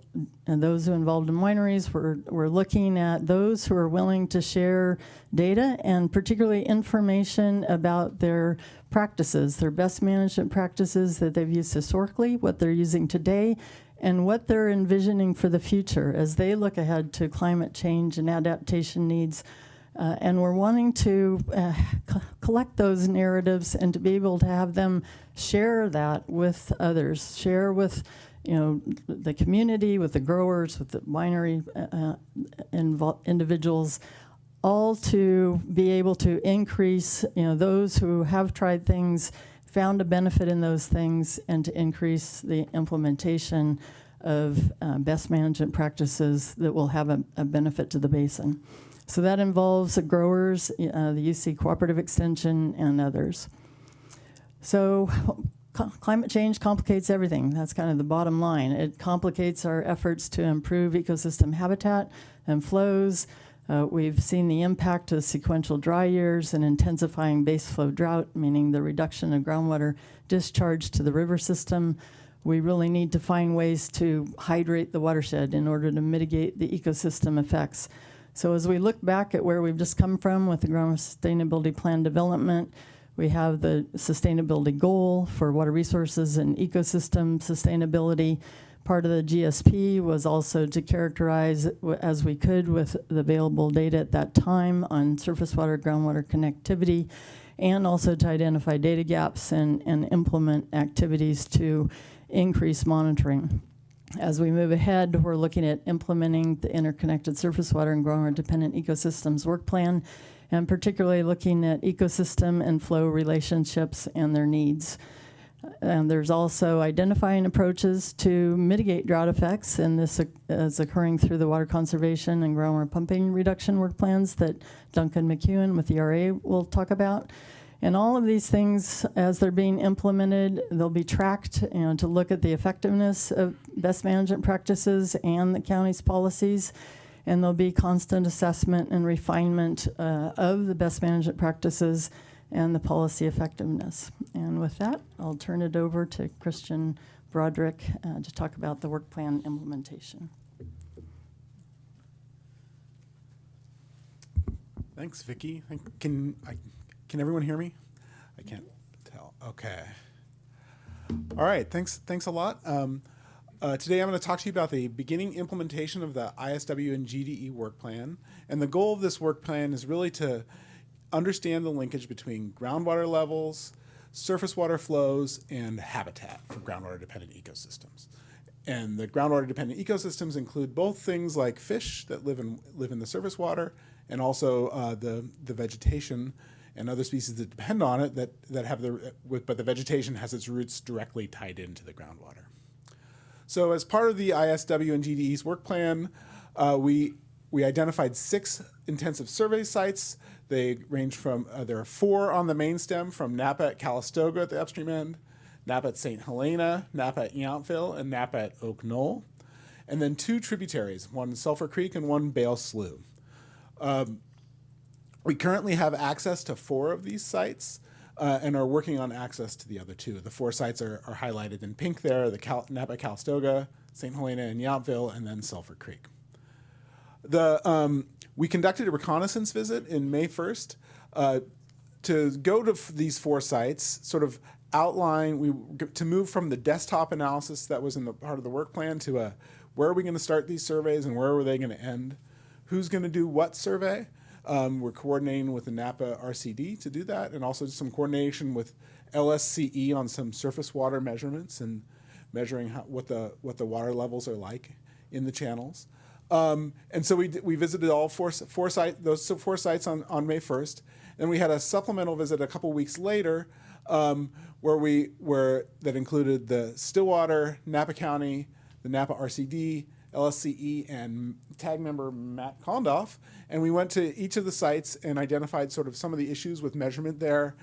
those who are involved in wineries. We're looking at those who are willing to share data and particularly information about their practices, their best management practices that they've used historically, what they're using today, and what they're envisioning for the future as they look ahead to climate change and adaptation needs. And we're wanting to collect those narratives and to be able to have them share that with others, share with the community, with the growers, with the winery individuals, all to be able to increase those who have tried things, found a benefit in those things, and to increase the implementation of best management practices that will have a benefit to the basin. So that involves the growers, the UC Cooperative Extension, and others. So climate change complicates everything. That's kind of the bottom line. It complicates our efforts to improve ecosystem habitat and flows. We've seen the impact of sequential dry years and intensifying base flow drought, meaning the reduction of groundwater discharge to the river system. We really need to find ways to hydrate the watershed in order to mitigate the ecosystem effects. So as we look back at where we've just come from with the Groundwater Sustainability Plan development, we have the sustainability goal for water resources and ecosystem sustainability. Part of the GSP was also to characterize as we could with the available data at that time on surface water, groundwater connectivity, and also to identify data gaps and implement activities to increase monitoring. As we move ahead, we're looking at implementing the interconnected surface water and groundwater dependent ecosystems work plan, and particularly looking at ecosystem and flow relationships and their needs. And there's also identifying approaches to mitigate drought effects, and this is occurring through the water conservation and groundwater pumping reduction work plans that Duncan McEwen with the RA will talk about. And all of these things, as they're being implemented, they'll be tracked to look at the effectiveness of best management practices and the county's policies. And there'll be constant assessment and refinement of the best management practices and the policy effectiveness. And with that, I'll turn it over to Christian Broderick to talk about the work plan implementation. Thanks, Vicki. Can everyone hear me? I can't tell. Okay. All right. Thanks a lot. Today I'm going to talk to you about the beginning implementation of the ISW and GDE work plan. And the goal of this work plan is really to understand the linkage between groundwater levels, surface water flows, and habitat for groundwater-dependent ecosystems. And the groundwater-dependent ecosystems include both things like fish that live in the surface water, and also the vegetation and other species that depend on it that have but the vegetation has its roots directly tied into the groundwater. So as part of the ISW and GDE's work plan, we identified 6 intensive survey sites. They range from, there are 4 on the main stem from Napa at Calistoga at the upstream end, Napa at St. Helena, Napa at Yountville, and Napa at Oak Knoll. And then 2 tributaries, one Sulphur Creek and one Bale Slough. We currently have access to 4 of these sites and are working on access to the other 2. The 4 sites are highlighted in pink there, the Napa Calistoga, St. Helena and Yountville, and then Sulphur Creek. We conducted a reconnaissance visit in May 1st to go to these 4 sites, sort of outline, to move from the desktop analysis that was in the part of the work plan to where are we going to start these surveys and where are they going to end? Who's going to do what survey? We're coordinating with the Napa RCD to do that, and also some coordination with LSCE on some surface water measurements and measuring what the water levels are like in the channels. And so we visited all those 4 sites on May 1st. And we had a supplemental visit a couple weeks later that included the Stillwater, Napa County, the Napa RCD, LSCE, and tag member Matt Kondoff. And we went to each of the sites and identified sort of some of the issues with measurement there,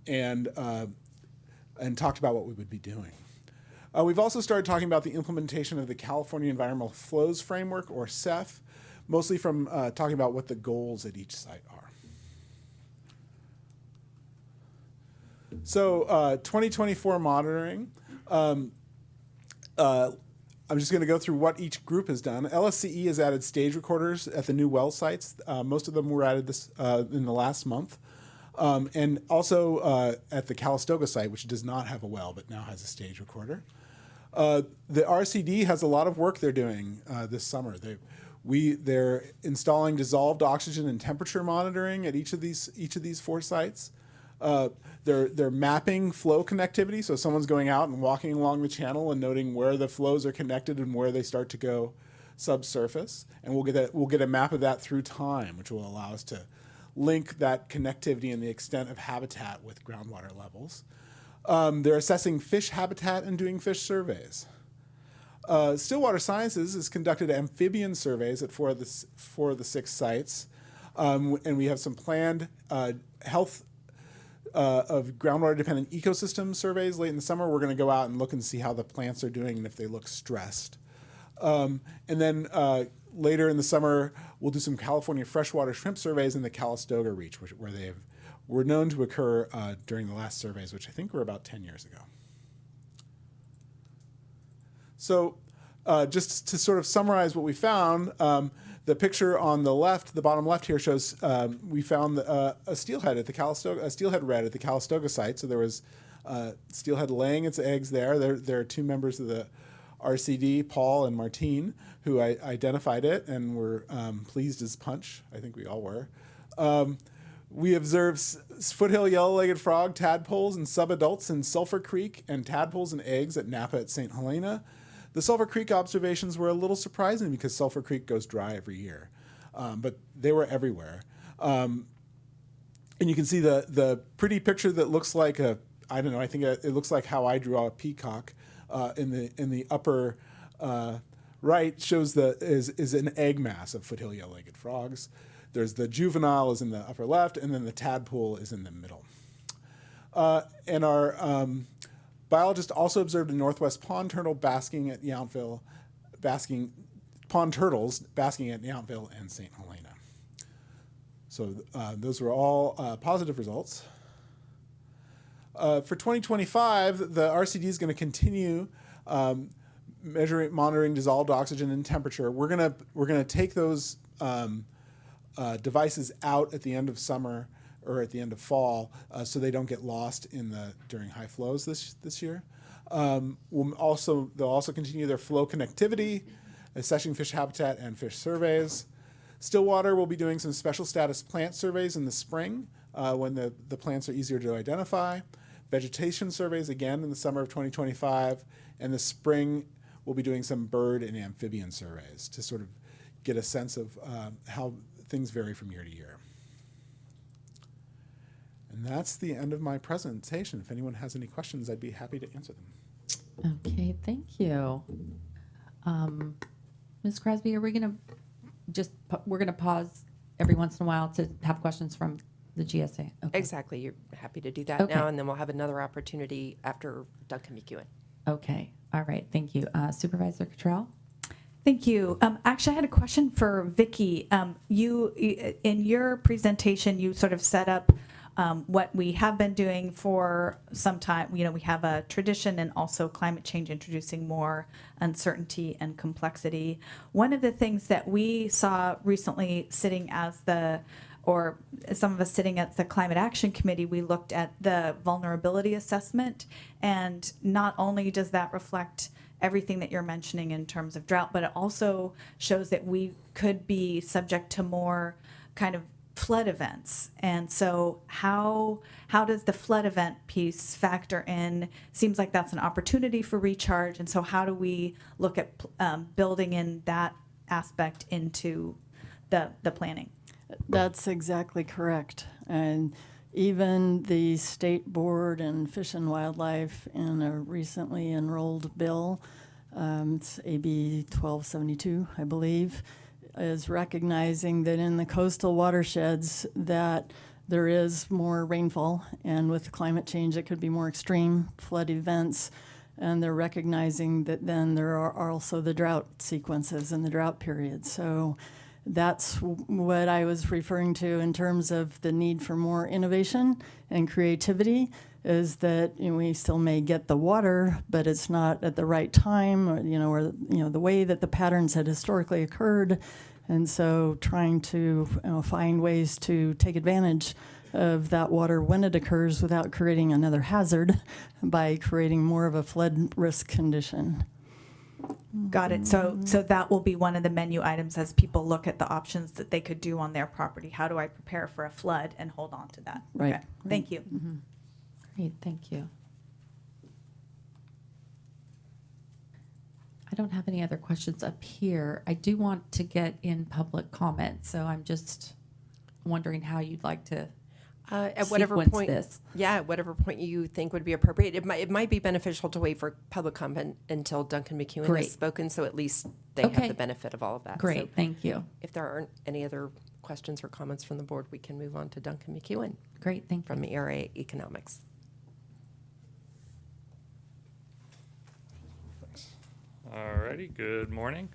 and talked about what we would be doing. We've also started talking about the implementation of the California Environmental Flows Framework, or CEF, mostly from talking about what the goals at each site are. So 2024 monitoring. I'm just going to go through what each group has done. LSCE has added stage recorders at the new well sites. Most of them were added this in the last month. And also at the Calistoga site, which does not have a well but now has a stage recorder. The RCD has a lot of work they're doing this summer. They're installing dissolved oxygen and temperature monitoring at each of these 4 sites. They're mapping flow connectivity, so someone's going out and walking along the channel and noting where the flows are connected and where they start to go subsurface. And we'll get a map of that through time, which will allow us to link that connectivity and the extent of habitat with groundwater levels. They're assessing fish habitat and doing fish surveys. Stillwater Sciences has conducted amphibian surveys at 4 of the 6 sites, and we have some planned health of groundwater-dependent ecosystem surveys late in the summer. We're going to go out and look and see how the plants are doing and if they look stressed. And then later in the summer, we'll do some California freshwater shrimp surveys in the Calistoga Reach, where they were known to occur during the last surveys, which I think were about 10 years ago. So just to sort of summarize what we found, the picture on the left, the bottom left here, shows we found a steelhead at the steelhead red at the Calistoga site. So there was steelhead laying its eggs there. There are 2 members of the RCD, Paul and Martine, who identified it and were pleased as punch. I think we all were. We observed foothill yellow-legged frog, tadpoles, and subadults in Sulphur Creek, and tadpoles and eggs at Napa at St. Helena. The Sulphur Creek observations were a little surprising because Sulphur Creek goes dry every year, but they were everywhere. And you can see the pretty picture that looks like I don't know, I think it looks like how I draw a peacock in the upper right shows is an egg mass of foothill yellow-legged frogs. There's the juvenile is in the upper left, and then the tadpole is in the middle. And our biologist also observed a northwest pond turtle basking at Yountville, pond turtles basking at Yountville and St. Helena. So those were all positive results. For 2025, the RCD is going to continue monitoring dissolved oxygen and temperature. We're gonna take those devices out at the end of summer or at the end of fall, so they don't get lost during high flows this year. They'll also continue their flow connectivity, assessing fish habitat and fish surveys. Stillwater will be doing some special status plant surveys in the spring when the plants are easier to identify. Vegetation surveys again in the summer of 2025, and the spring we'll be doing some bird and amphibian surveys to sort of get a sense of how things vary from year to year. And that's the end of my presentation. If anyone has any questions, I'd be happy to answer them. Okay, thank you. Ms. Crosby, are we going to we're going to pause every once in a while to have questions from the GSA? Okay. Exactly. You're happy to do that Okay. now, and then we'll have another opportunity after Duncan McEwen. Okay, all right, thank you. Supervisor Cottrell? Thank you. Actually, I had a question for Vicki. You, in your presentation, you sort of set up what we have been doing for some time. We have a tradition and also climate change introducing more uncertainty and complexity. One of the things that we saw recently sitting or some of us sitting at the Climate Action Committee, we looked at the vulnerability assessment, and not only does that reflect everything that you're mentioning in terms of drought, but it also shows that we could be subject to more kind of flood events. And so how does the flood event piece factor in? Seems like that's an opportunity for recharge. And so how do we look at building in that aspect into the planning? That's exactly correct. And even the State Board and Fish and Wildlife in a recently enrolled bill, it's AB 1272, I believe, is recognizing that in the coastal watersheds that there is more rainfall, and with climate change, it could be more extreme flood events. And they're recognizing that then there are also the drought sequences and the drought periods. So that's what I was referring to in terms of the need for more innovation and creativity, is that we still may get the water, but it's not at the right time, or the way that the patterns had historically occurred. And so trying to find ways to take advantage of that water when it occurs without creating another hazard by creating more of a flood risk condition. Got it. So that will be one of the menu items as people look at the options that they could do on their property. How do I prepare for a flood and hold on to that? Right. Okay. Thank you. Mm-hmm. Great, thank you. I don't have any other questions up here. I do want to get in public comment, so I'm just wondering how you'd like to at whatever sequence point, this. Yeah, at whatever point you think would be appropriate. It might be beneficial to wait for public comment until Duncan McEwen Great. has spoken, so at least they Okay. have the benefit of all of that. Great, So thank you. if there aren't any other questions or comments from the board, we can move on to Duncan McEwen. Great, thank you. From ERA Economics. Alrighty, good morning.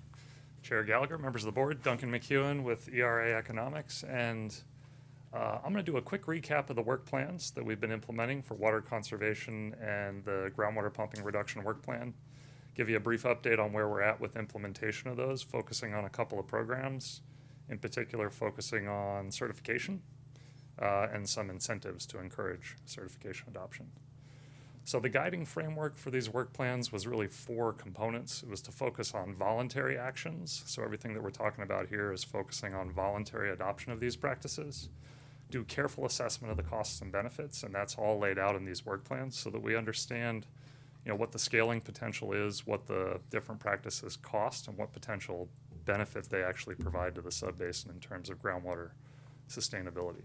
Chair Gallagher, members of the board, Duncan McEwen with ERA Economics, and I'm going to do a quick recap of the work plans that we've been implementing for water conservation and the groundwater pumping reduction work plan. Give you a brief update on where we're at with implementation of those, focusing on a couple of programs, in particular focusing on certification and some incentives to encourage certification adoption. So the guiding framework for these work plans was really 4 components. It was to focus on voluntary actions. So everything that we're talking about here is focusing on voluntary adoption of these practices. Do careful assessment of the costs and benefits, and that's all laid out in these work plans so that we understand what the scaling potential is, what the different practices cost, and what potential benefit they actually provide to the subbasin in terms of groundwater sustainability.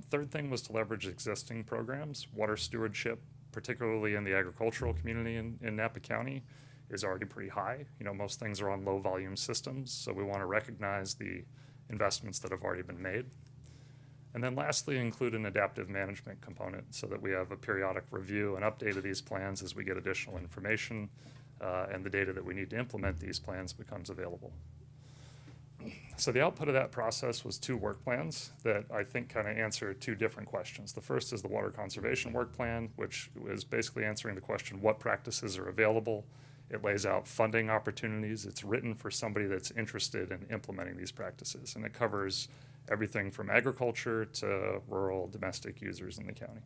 Third thing was to leverage existing programs. Water stewardship, particularly in the agricultural community in Napa County, is already pretty high. Most things are on low volume systems, so we want to recognize the investments that have already been made. And then lastly, include an adaptive management component so that we have a periodic review and update of these plans as we get additional information and the data that we need to implement these plans becomes available. So the output of that process was 2 work plans that I think kind of answer 2 different questions. The first is the water conservation work plan, which is basically answering the question, what practices are available? It lays out funding opportunities. It's written for somebody that's interested in implementing these practices, and it covers everything from agriculture to rural domestic users in the county.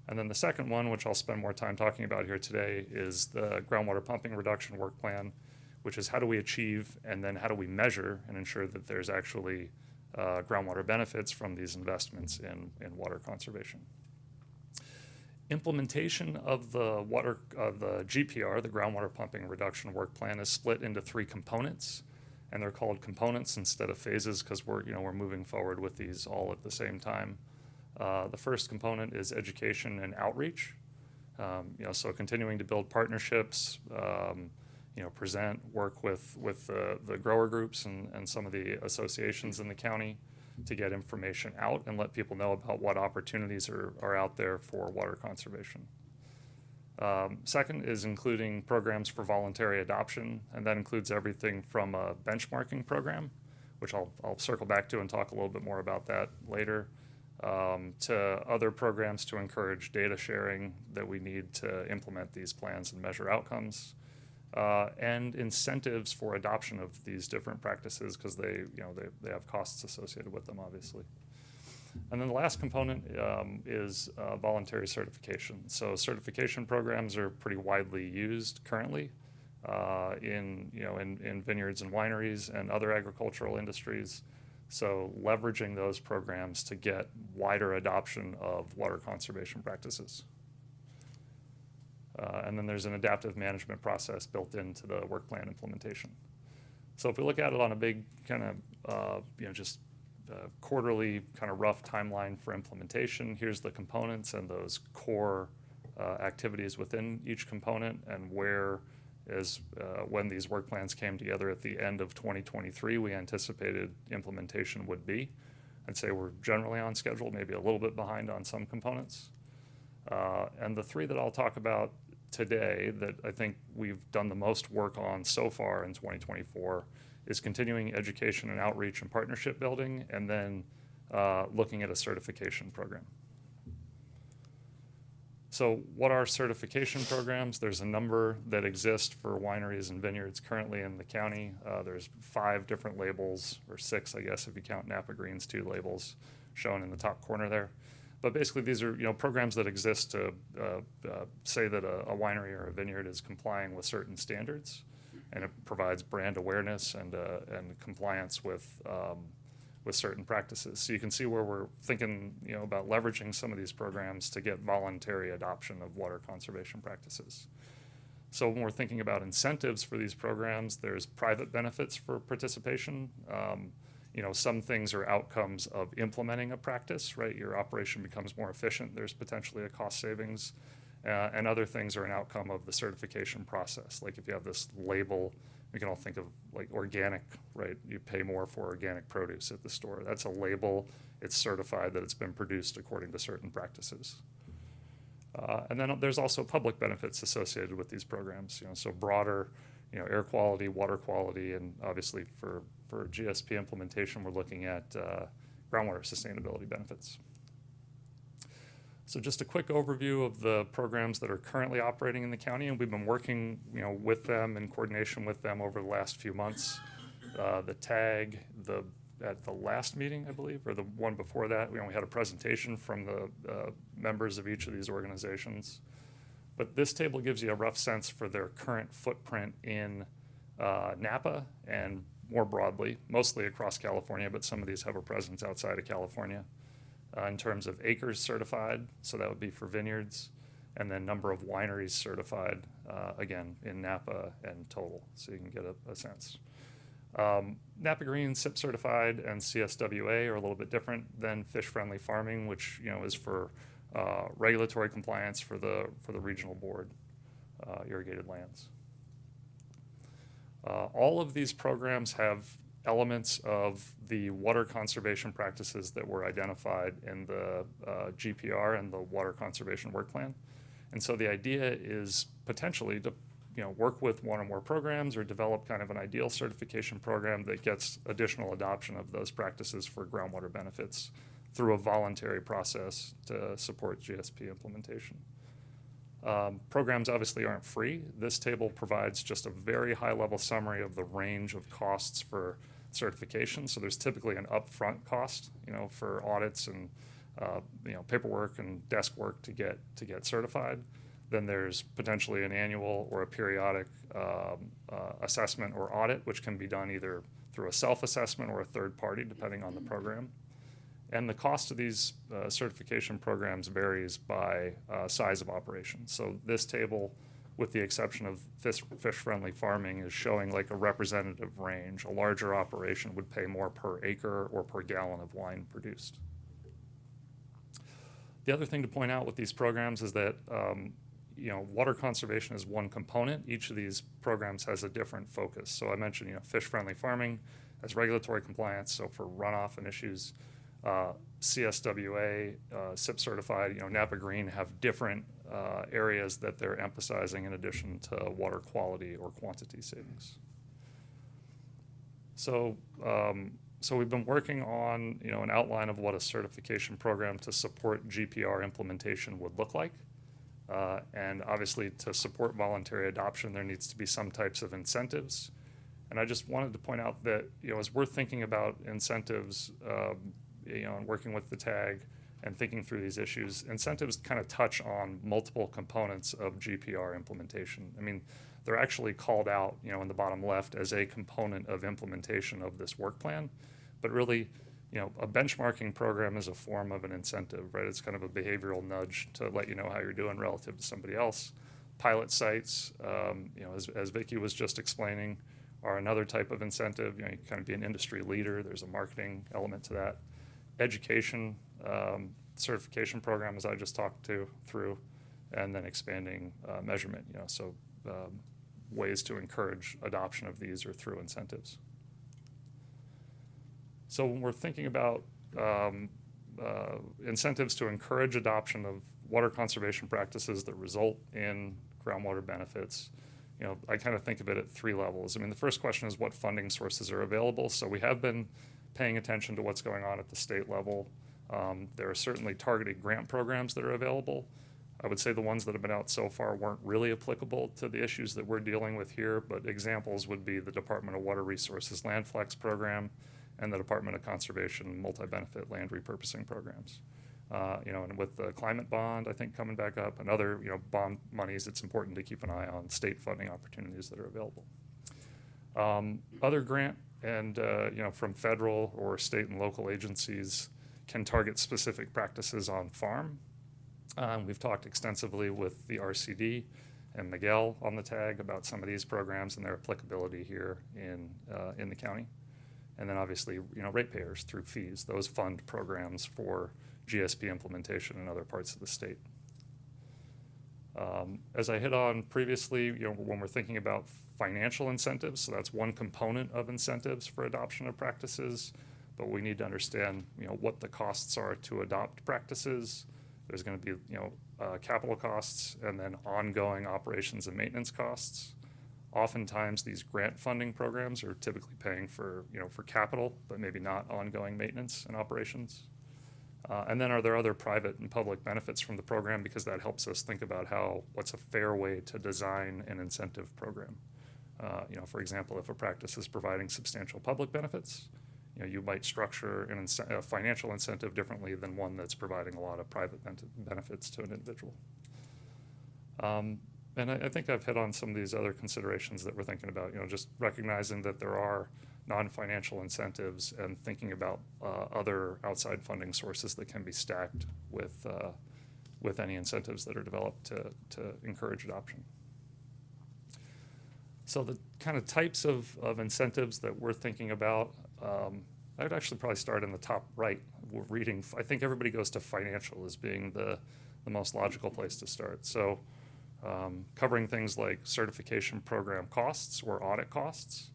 And then the second one, which I'll spend more time talking about here today, is the groundwater pumping reduction work plan, which is how do we achieve and then how do we measure and ensure that there's actually groundwater benefits from these investments in water conservation. Implementation of the GPR, the groundwater pumping reduction work plan, is split into 3 components, and they're called components instead of phases because we're moving forward with these all at the same time. The first component is education and outreach. So continuing to build partnerships, present, work with the grower groups and some of the associations in the county to get information out and let people know about what opportunities are out there for water conservation. Second is including programs for voluntary adoption, and that includes everything from a benchmarking program, which I'll circle back to and talk a little bit more about that later, to other programs to encourage data sharing that we need to implement these plans and measure outcomes, and incentives for adoption of these different practices because they have costs associated with them, obviously. And then the last component is voluntary certification. So certification programs are pretty widely used currently in vineyards and wineries and other agricultural industries. So leveraging those programs to get wider adoption of water conservation practices. And then there's an adaptive management process built into the work plan implementation. So if we look at it on a big kind of, just quarterly kind of rough timeline for implementation, here's the components and those core activities within each component and where is when these work plans came together at the end of 2023, we anticipated implementation would be. I'd say we're generally on schedule, maybe a little bit behind on some components. And the three that I'll talk about today that I think we've done the most work on so far in 2024 is continuing education and outreach and partnership building, and then looking at a certification program. So what are certification programs? There's a number that exist for wineries and vineyards currently in the county. There's 5 different labels, or 6, I guess, if you count Napa Green's 2 labels shown in the top corner there. But basically, these are programs that exist to say that a winery or a vineyard is complying with certain standards, and it provides brand awareness and compliance with certain practices. So you can see where we're thinking about leveraging some of these programs to get voluntary adoption of water conservation practices. So when we're thinking about incentives for these programs, there's private benefits for participation. Some things are outcomes of implementing a practice, right? Your operation becomes more efficient. There's potentially a cost savings. And other things are an outcome of the certification process. Like if you have this label, we can all think of like organic, right? You pay more for organic produce at the store. That's a label. It's certified that it's been produced according to certain practices. And then there's also public benefits associated with these programs. So broader, air quality, water quality, and obviously for GSP implementation, we're looking at groundwater sustainability benefits. So just a quick overview of the programs that are currently operating in the county, and we've been working, with them in coordination with them over the last few months. The TAG, at the last meeting, I believe, or the one before that, we had a presentation from the members of each of these organizations. But this table gives you a rough sense for their current footprint in Napa and more broadly, mostly across California, but some of these have a presence outside of California. In terms of acres certified, so that would be for vineyards, and then number of wineries certified, again, in Napa and total, so you can get a sense. Napa Green, SIP certified, and CSWA are a little bit different than fish-friendly farming, which is for regulatory compliance for the regional board irrigated lands. All of these programs have elements of the water conservation practices that were identified in the GPR and the Water Conservation Work Plan. And so the idea is potentially to work with one or more programs or develop kind of an ideal certification program that gets additional adoption of those practices for groundwater benefits through a voluntary process to support GSP implementation. Programs obviously aren't free. This table provides just a very high-level summary of the range of costs for certification. So there's typically an upfront cost, for audits and paperwork and desk work to get certified. Then there's potentially an annual or a periodic assessment or audit, which can be done either through a self-assessment or a third party, depending on the program. And the cost of these certification programs varies by size of operation. So this table, with the exception of fish-friendly farming, is showing like a representative range. A larger operation would pay more per acre or per gallon of wine produced. The other thing to point out with these programs is that water conservation is one component. Each of these programs has a different focus. So I mentioned fish-friendly farming as regulatory compliance, so for runoff and issues. CSWA, SIP certified, Napa Green have different areas that they're emphasizing in addition to water quality or quantity savings. So we've been working on, an outline of what a certification program to support GPR implementation would look like. And obviously to support voluntary adoption, there needs to be some types of incentives. And I just wanted to point out that, as we're thinking about incentives, and working with the TAG and thinking through these issues, incentives kind of touch on multiple components of GPR implementation. I mean, they're actually called out, in the bottom left as a component of implementation of this work plan. But really, a benchmarking program is a form of an incentive, right? It's kind of a behavioral nudge to let you know how you're doing relative to somebody else. Pilot sites, as Vicki was just explaining, are another type of incentive. You kind of be an industry leader. There's a marketing element to that. Education, certification program, as I just talked through, and then expanding measurement, ways to encourage adoption of these are through incentives. So when we're thinking about incentives to encourage adoption of water conservation practices that result in groundwater benefits. I kind of think of it at three levels. I mean, the first question is what funding sources are available. So we have been paying attention to what's going on at the state level. There are certainly targeted grant programs that are available. I would say the ones that have been out so far weren't really applicable to the issues that we're dealing with here, but examples would be the Department of Water Resources Land Flex program and the Department of Conservation multi-benefit land repurposing programs. And with the climate bond, I think, coming back up, and other, bond monies, it's important to keep an eye on state funding opportunities that are available. Other grant and, from federal or state and local agencies can target specific practices on farm. We've talked extensively with the RCD and Miguel on the tag about some of these programs and their applicability here in the county. And then obviously, ratepayers through fees. Those fund programs for GSP implementation in other parts of the state. As I hit on previously, when we're thinking about financial incentives, so that's one component of incentives for adoption of practices, but we need to understand, what the costs are to adopt practices. There's going to be, capital costs and then ongoing operations and maintenance costs. Oftentimes, these grant funding programs are typically paying for, for capital, but maybe not ongoing maintenance and operations. And then are there other private and public benefits from the program, because that helps us think about what's a fair way to design an incentive program. For example, if a practice is providing substantial public benefits, you might structure a financial incentive differently than one that's providing a lot of private benefits to an individual. And I think I've hit on some of these other considerations that we're thinking about, just recognizing that there are non-financial incentives and thinking about other outside funding sources that can be stacked with any incentives that are developed to encourage adoption. So the kind of types of incentives that we're thinking about, I would actually probably start in the top right. We're reading, I think everybody goes to financial as being the most logical place to start. So covering things like certification program costs or audit costs,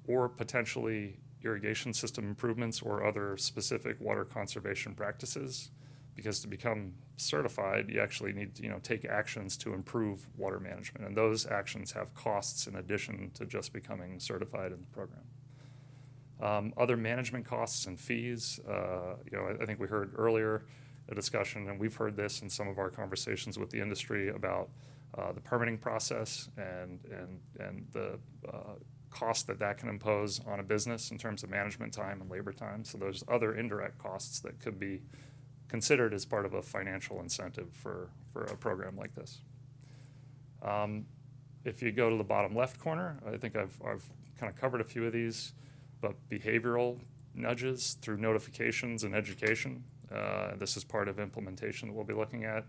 or potentially irrigation system improvements or other specific water conservation practices. Because to become certified, you actually need to take actions to improve water management, and those actions have costs in addition to just becoming certified in the program. Other management costs and fees, I think we heard earlier a discussion, and we've heard this in some of our conversations with the industry about the permitting process and the cost that can impose on a business in terms of management time and labor time. So there's other indirect costs that could be considered as part of a financial incentive for a program like this. If you go to the bottom left corner, I think I've kind of covered a few of these, but behavioral nudges through notifications and education. This is part of implementation that we'll be looking at.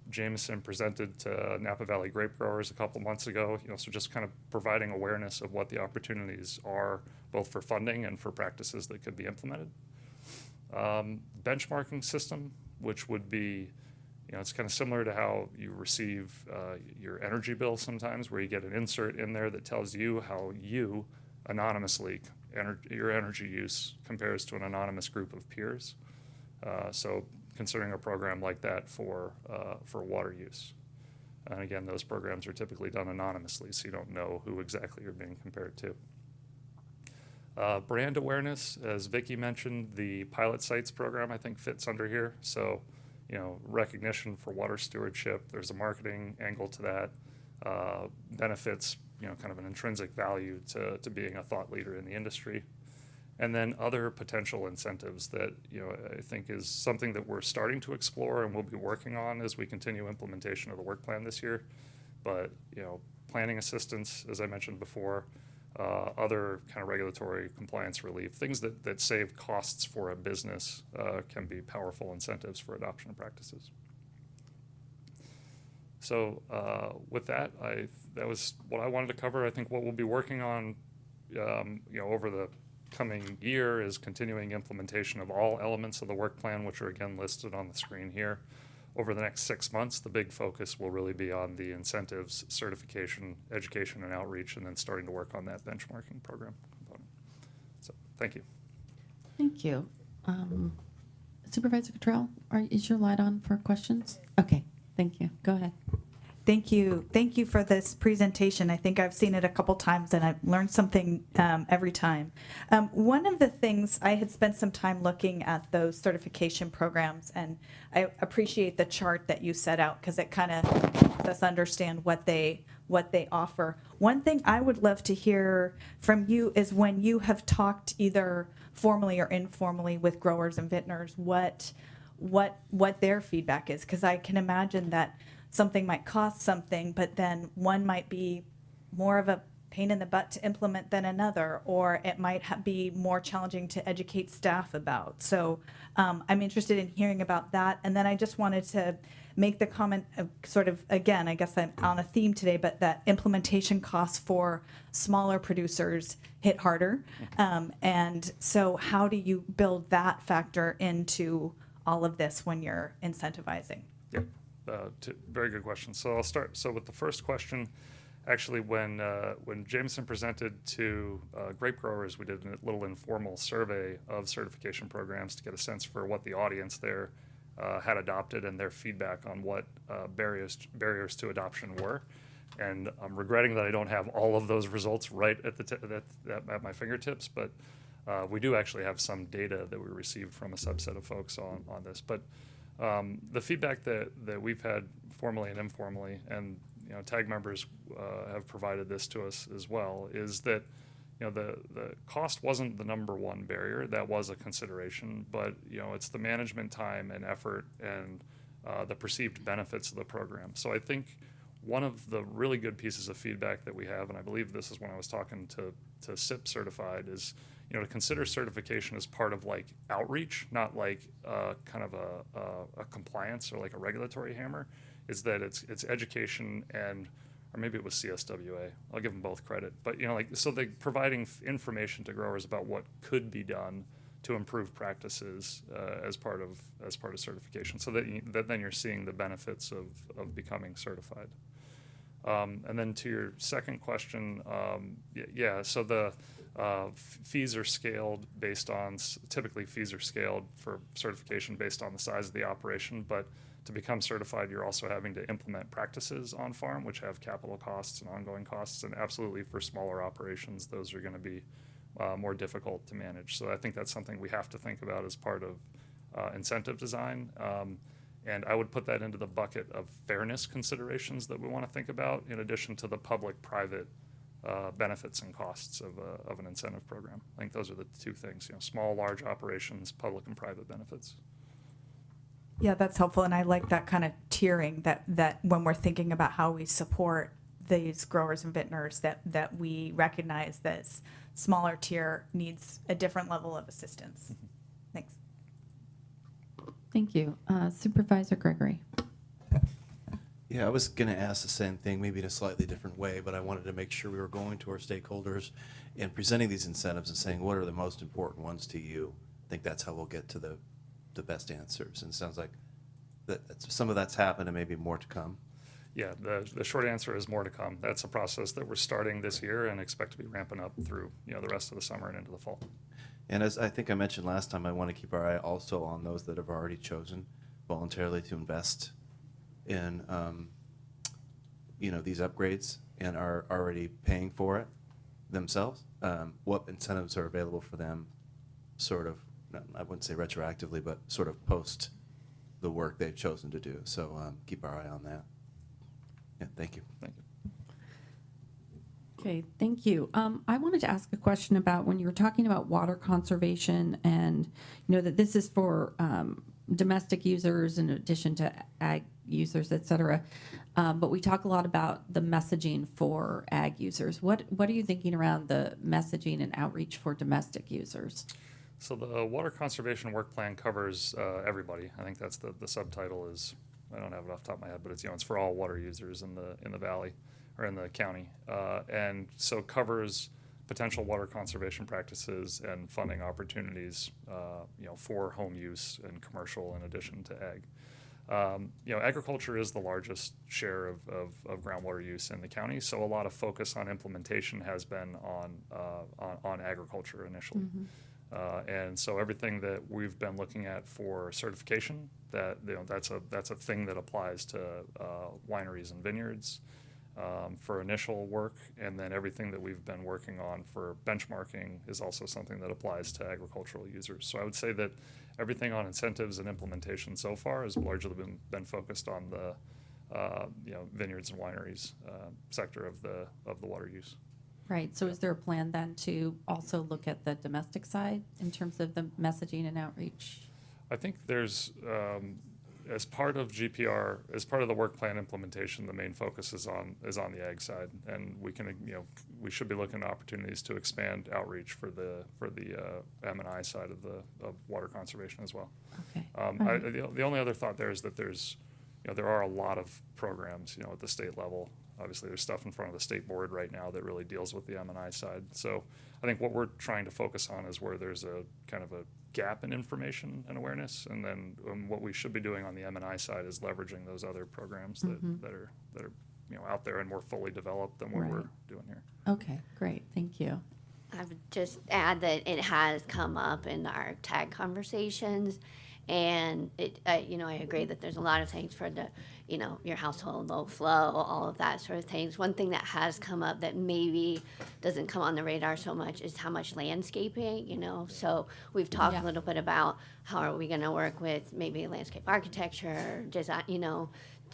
Jameson presented to Napa Valley grape growers a couple months ago, so just kind of providing awareness of what the opportunities are, both for funding and for practices that could be implemented. Benchmarking system, which would be, it's kind of similar to how you receive your energy bill sometimes, where you get an insert in there that tells you how you anonymously, your energy use compares to an anonymous group of peers. So considering a program like that for water use. And again, those programs are typically done anonymously, so you don't know who exactly you're being compared to. Brand awareness, as Vicki mentioned, the pilot sites program I think fits under here. So, recognition for water stewardship, there's a marketing angle to that, benefits, kind of an intrinsic value to being a thought leader in the industry. And then other potential incentives that, I think is something that we're starting to explore and we'll be working on as we continue implementation of the work plan this year. But, planning assistance, as I mentioned before, other kind of regulatory compliance relief, things that save costs for a business can be powerful incentives for adoption of practices. So with that, that was what I wanted to cover. I think what we'll be working on, over the coming year is continuing implementation of all elements of the work plan, which are again listed on the screen here. Over the next 6 months, the big focus will really be on the incentives, certification, education, and outreach, and then starting to work on that benchmarking program component. So, thank you. Thank you. Supervisor Cottrell, is your light on for questions? Okay, thank you. Go ahead. Thank you. Thank you for this presentation. I think I've seen it a couple times and I've learned something every time. One of the things, I had spent some time looking at those certification programs, and I appreciate the chart that you set out because it kind of helps us understand what they offer. One thing I would love to hear from you is when you have talked either formally or informally with growers and vintners, what their feedback is, because I can imagine that something might cost something, but then one might be more of a pain in the butt to implement than another, or it might be more challenging to educate staff about. So I'm interested in hearing about that. And then I just wanted to make the comment of sort of, again, I guess I'm on a theme today, but that implementation costs for smaller producers hit harder. And so how do you build that factor into all of this when you're incentivizing? Yeah. Very good question. So I'll start. So with the first question, actually, when Jameson presented to grape growers, we did a little informal survey of certification programs to get a sense for what the audience there had adopted and their feedback on what barriers to adoption were. And I'm regretting that I don't have all of those results right at my fingertips, but we do actually have some data that we received from a subset of folks on this. But the feedback that we've had formally and informally, and TAG members have provided this to us as well, is that the cost wasn't the number one barrier. That was a consideration, but it's the management time and effort and the perceived benefits of the program. So I think one of the really good pieces of feedback that we have, and I believe this is when I was talking to SIP certified, is to consider certification as part of like outreach, not like kind of a compliance or like a regulatory hammer. Is that it's education and, or maybe it was CSWA. I'll give them both credit, but so they providing information to growers about what could be done to improve practices as part of certification, so that then you're seeing the benefits of becoming certified. And then to your second question, so the fees are scaled based on, typically fees are scaled for certification based on the size of the operation, but to become certified, you're also having to implement practices on farm, which have capital costs and ongoing costs, and absolutely for smaller operations, those are going to be more difficult to manage. So I think that's something we have to think about as part of incentive design. And I would put that into the bucket of fairness considerations that we want to think about, in addition to the public-private benefits and costs of an incentive program. I think those are the two things, small, large operations, public and private benefits. Yeah, that's helpful, and I like that kind of tiering that when we're thinking about how we support these growers and vintners, that we recognize that smaller tier needs a different level of assistance. Thanks. Thank you. Supervisor Gregory. Yeah, I was going to ask the same thing, maybe in a slightly different way, but I wanted to make sure we were going to our stakeholders and presenting these incentives and saying, what are the most important ones to you? I think that's how we'll get to the best answers. And it sounds like some of that's happened and maybe more to come. Yeah, the short answer is more to come. That's a process that we're starting this year and expect to be ramping up through the rest of the summer and into the fall. And as I think I mentioned last time, I want to keep our eye also on those that have already chosen voluntarily to invest in these upgrades and are already paying for it themselves. What incentives are available for them, sort of, I wouldn't say retroactively, but sort of post the work they've chosen to do. So keep our eye on that. Yeah, thank you. Thank you. Okay, thank you. I wanted to ask a question about when you were talking about water conservation and that this is for domestic users in addition to ag users, et cetera. But we talk a lot about the messaging for ag users. What are you thinking around the messaging and outreach for domestic users? So the water conservation work plan covers everybody. I think that's the subtitle is, I don't have it off the top of my head, but it's for all water users in the valley or in the county, and so covers potential water conservation practices and funding opportunities, for home use and commercial in addition to ag. Agriculture is the largest share of groundwater use in the county, so a lot of focus on implementation has been on agriculture initially. And so everything that we've been looking at for certification, that that's a thing that applies to wineries and vineyards for initial work, and then everything that we've been working on for benchmarking is also something that applies to agricultural users. So I would say that everything on incentives and implementation so far has largely been focused on the vineyards and wineries sector of the water use. Right. So is there a plan then to also look at the domestic side in terms of the messaging and outreach? I think there's, as part of GPR, as part of the work plan implementation, the main focus is on the ag side, and we should be looking at opportunities to expand outreach for the M&I side of water conservation as well. Okay. The only other thought there is that there are a lot of programs at the state level. Obviously, there's stuff in front of the state board right now that really deals with the M&I side. So I think what we're trying to focus on is where there's a kind of a gap in information and awareness, and then what we should be doing on the M&I side is leveraging those other programs that are out there and more fully developed than what we're doing here. Okay, great. Thank you. I would just add that it has come up in our tag conversations, and I agree that there's a lot of things for the, your household, low flow, all of that sort of things. One thing that has come up that maybe doesn't come on the radar so much is how much landscaping, So we've talked a little bit about how are we going to work with maybe landscape architecture, design,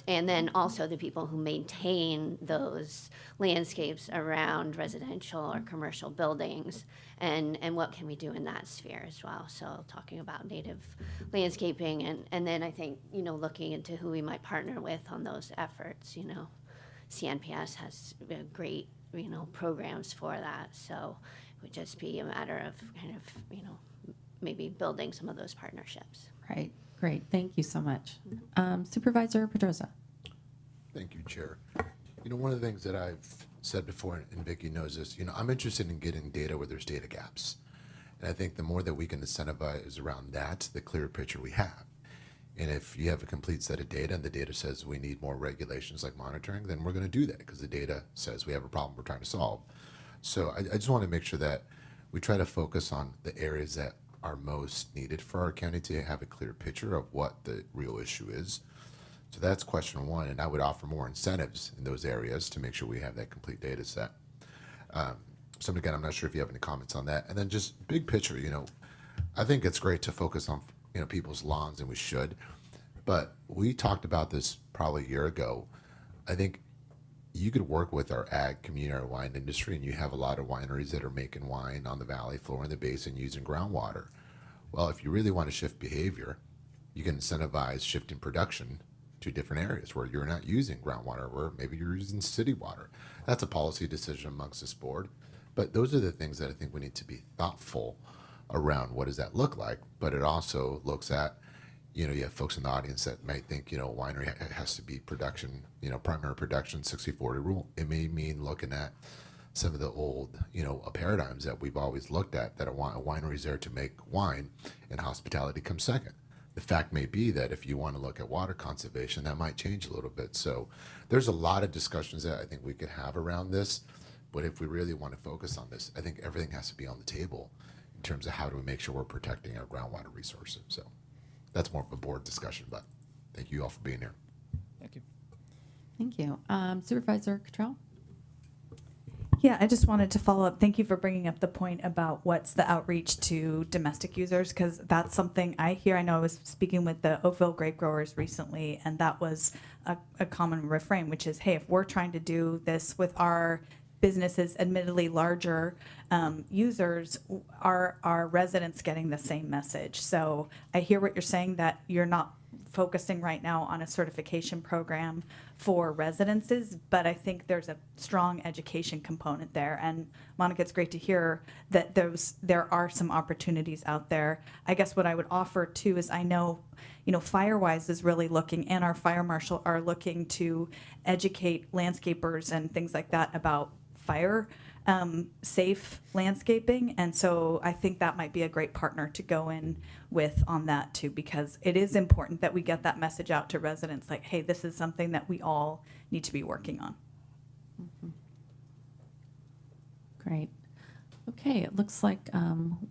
and then also the people who maintain those landscapes around residential or commercial buildings, and what can we do in that sphere as well. So talking about native landscaping, and then I think, looking into who we might partner with on those efforts. CNPS has great, programs for that. So it would just be a matter of kind of, maybe building some of those partnerships. Right. Great. Thank you so much. Supervisor Pedroza. Thank you, Chair. One of the things that I've said before, and Vicki knows this, I'm interested in getting data where there's data gaps. And I think the more that we can incentivize around that, the clearer picture we have. And if you have a complete set of data and the data says we need more regulations like monitoring, then we're going to do that because the data says we have a problem we're trying to solve. So I just want to make sure that we try to focus on the areas that are most needed for our county to have a clear picture of what the real issue is. So that's question one, and I would offer more incentives in those areas to make sure we have that complete data set. So again, I'm not sure if you have any comments on that. And then just big picture, I think it's great to focus on people's lawns, and we should. But we talked about this probably a year ago. I think you could work with our ag community, our wine industry, and you have a lot of wineries that are making wine on the valley floor in the basin using groundwater. Well, if you really want to shift behavior, you can incentivize shifting production to different areas where you're not using groundwater, where maybe you're using city water. That's a policy decision amongst this board. But those are the things that I think we need to be thoughtful around. What does that look like? But it also looks at, you have folks in the audience that might think, winery has to be production, primary production, 60-40 rule. It may mean looking at some of the old, paradigms that we've always looked at, that a winery is there to make wine and hospitality comes second. The fact may be that if you want to look at water conservation, that might change a little bit. So there's a lot of discussions that I think we could have around this. But if we really want to focus on this, I think everything has to be on the table in terms of how do we make sure we're protecting our groundwater resources. So that's more of a board discussion, but thank you all for being here. Thank you. Thank you. Supervisor Cottrell? Yeah, I just wanted to follow up. Thank you for bringing up the point about what's the outreach to domestic users, because that's something I hear. I know I was speaking with the Oakville grape growers recently, and that was a common refrain, which is, hey, if we're trying to do this with our businesses, admittedly larger users, are residents getting the same message? So I hear what you're saying, that you're not focusing right now on a certification program for residences, but I think there's a strong education component there. And Monica, it's great to hear that there are some opportunities out there. I guess what I would offer too is, I know, Firewise is really looking, and our fire marshal are looking to educate landscapers and things like that about fire safe landscaping. And so I think that might be a great partner to go in with on that too, because it is important that we get that message out to residents, like, hey, this is something that we all need to be working on. Great. Okay, it looks like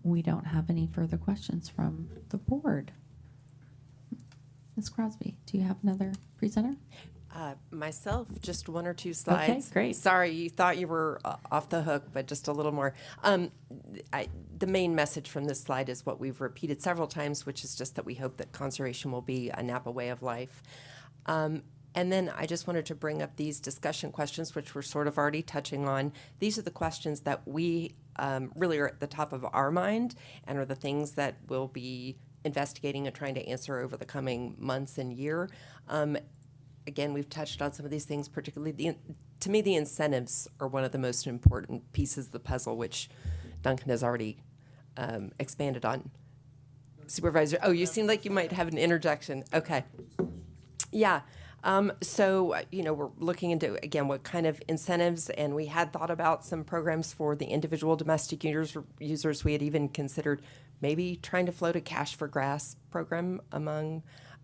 we don't have any further questions from the board. Ms. Crosby, do you have another presenter? Myself, just one or two slides. Okay, great. Sorry, you thought you were off the hook, but just a little more. The main message from this slide is what we've repeated several times, which is just that we hope that conservation will be a Napa way of life. And then I just wanted to bring up these discussion questions, which we're sort of already touching on. These are the questions that we really are at the top of our mind and are the things that we'll be investigating and trying to answer over the coming months and year. Again, we've touched on some of these things, particularly to me, the incentives are one of the most important pieces of the puzzle, which Duncan has already expanded on. Supervisor, oh, you seem like you might have an interjection. Okay. Yeah. So, we're looking into, again, what kind of incentives, and we had thought about some programs for the individual domestic users. We had even considered maybe trying to float a cash for grass program among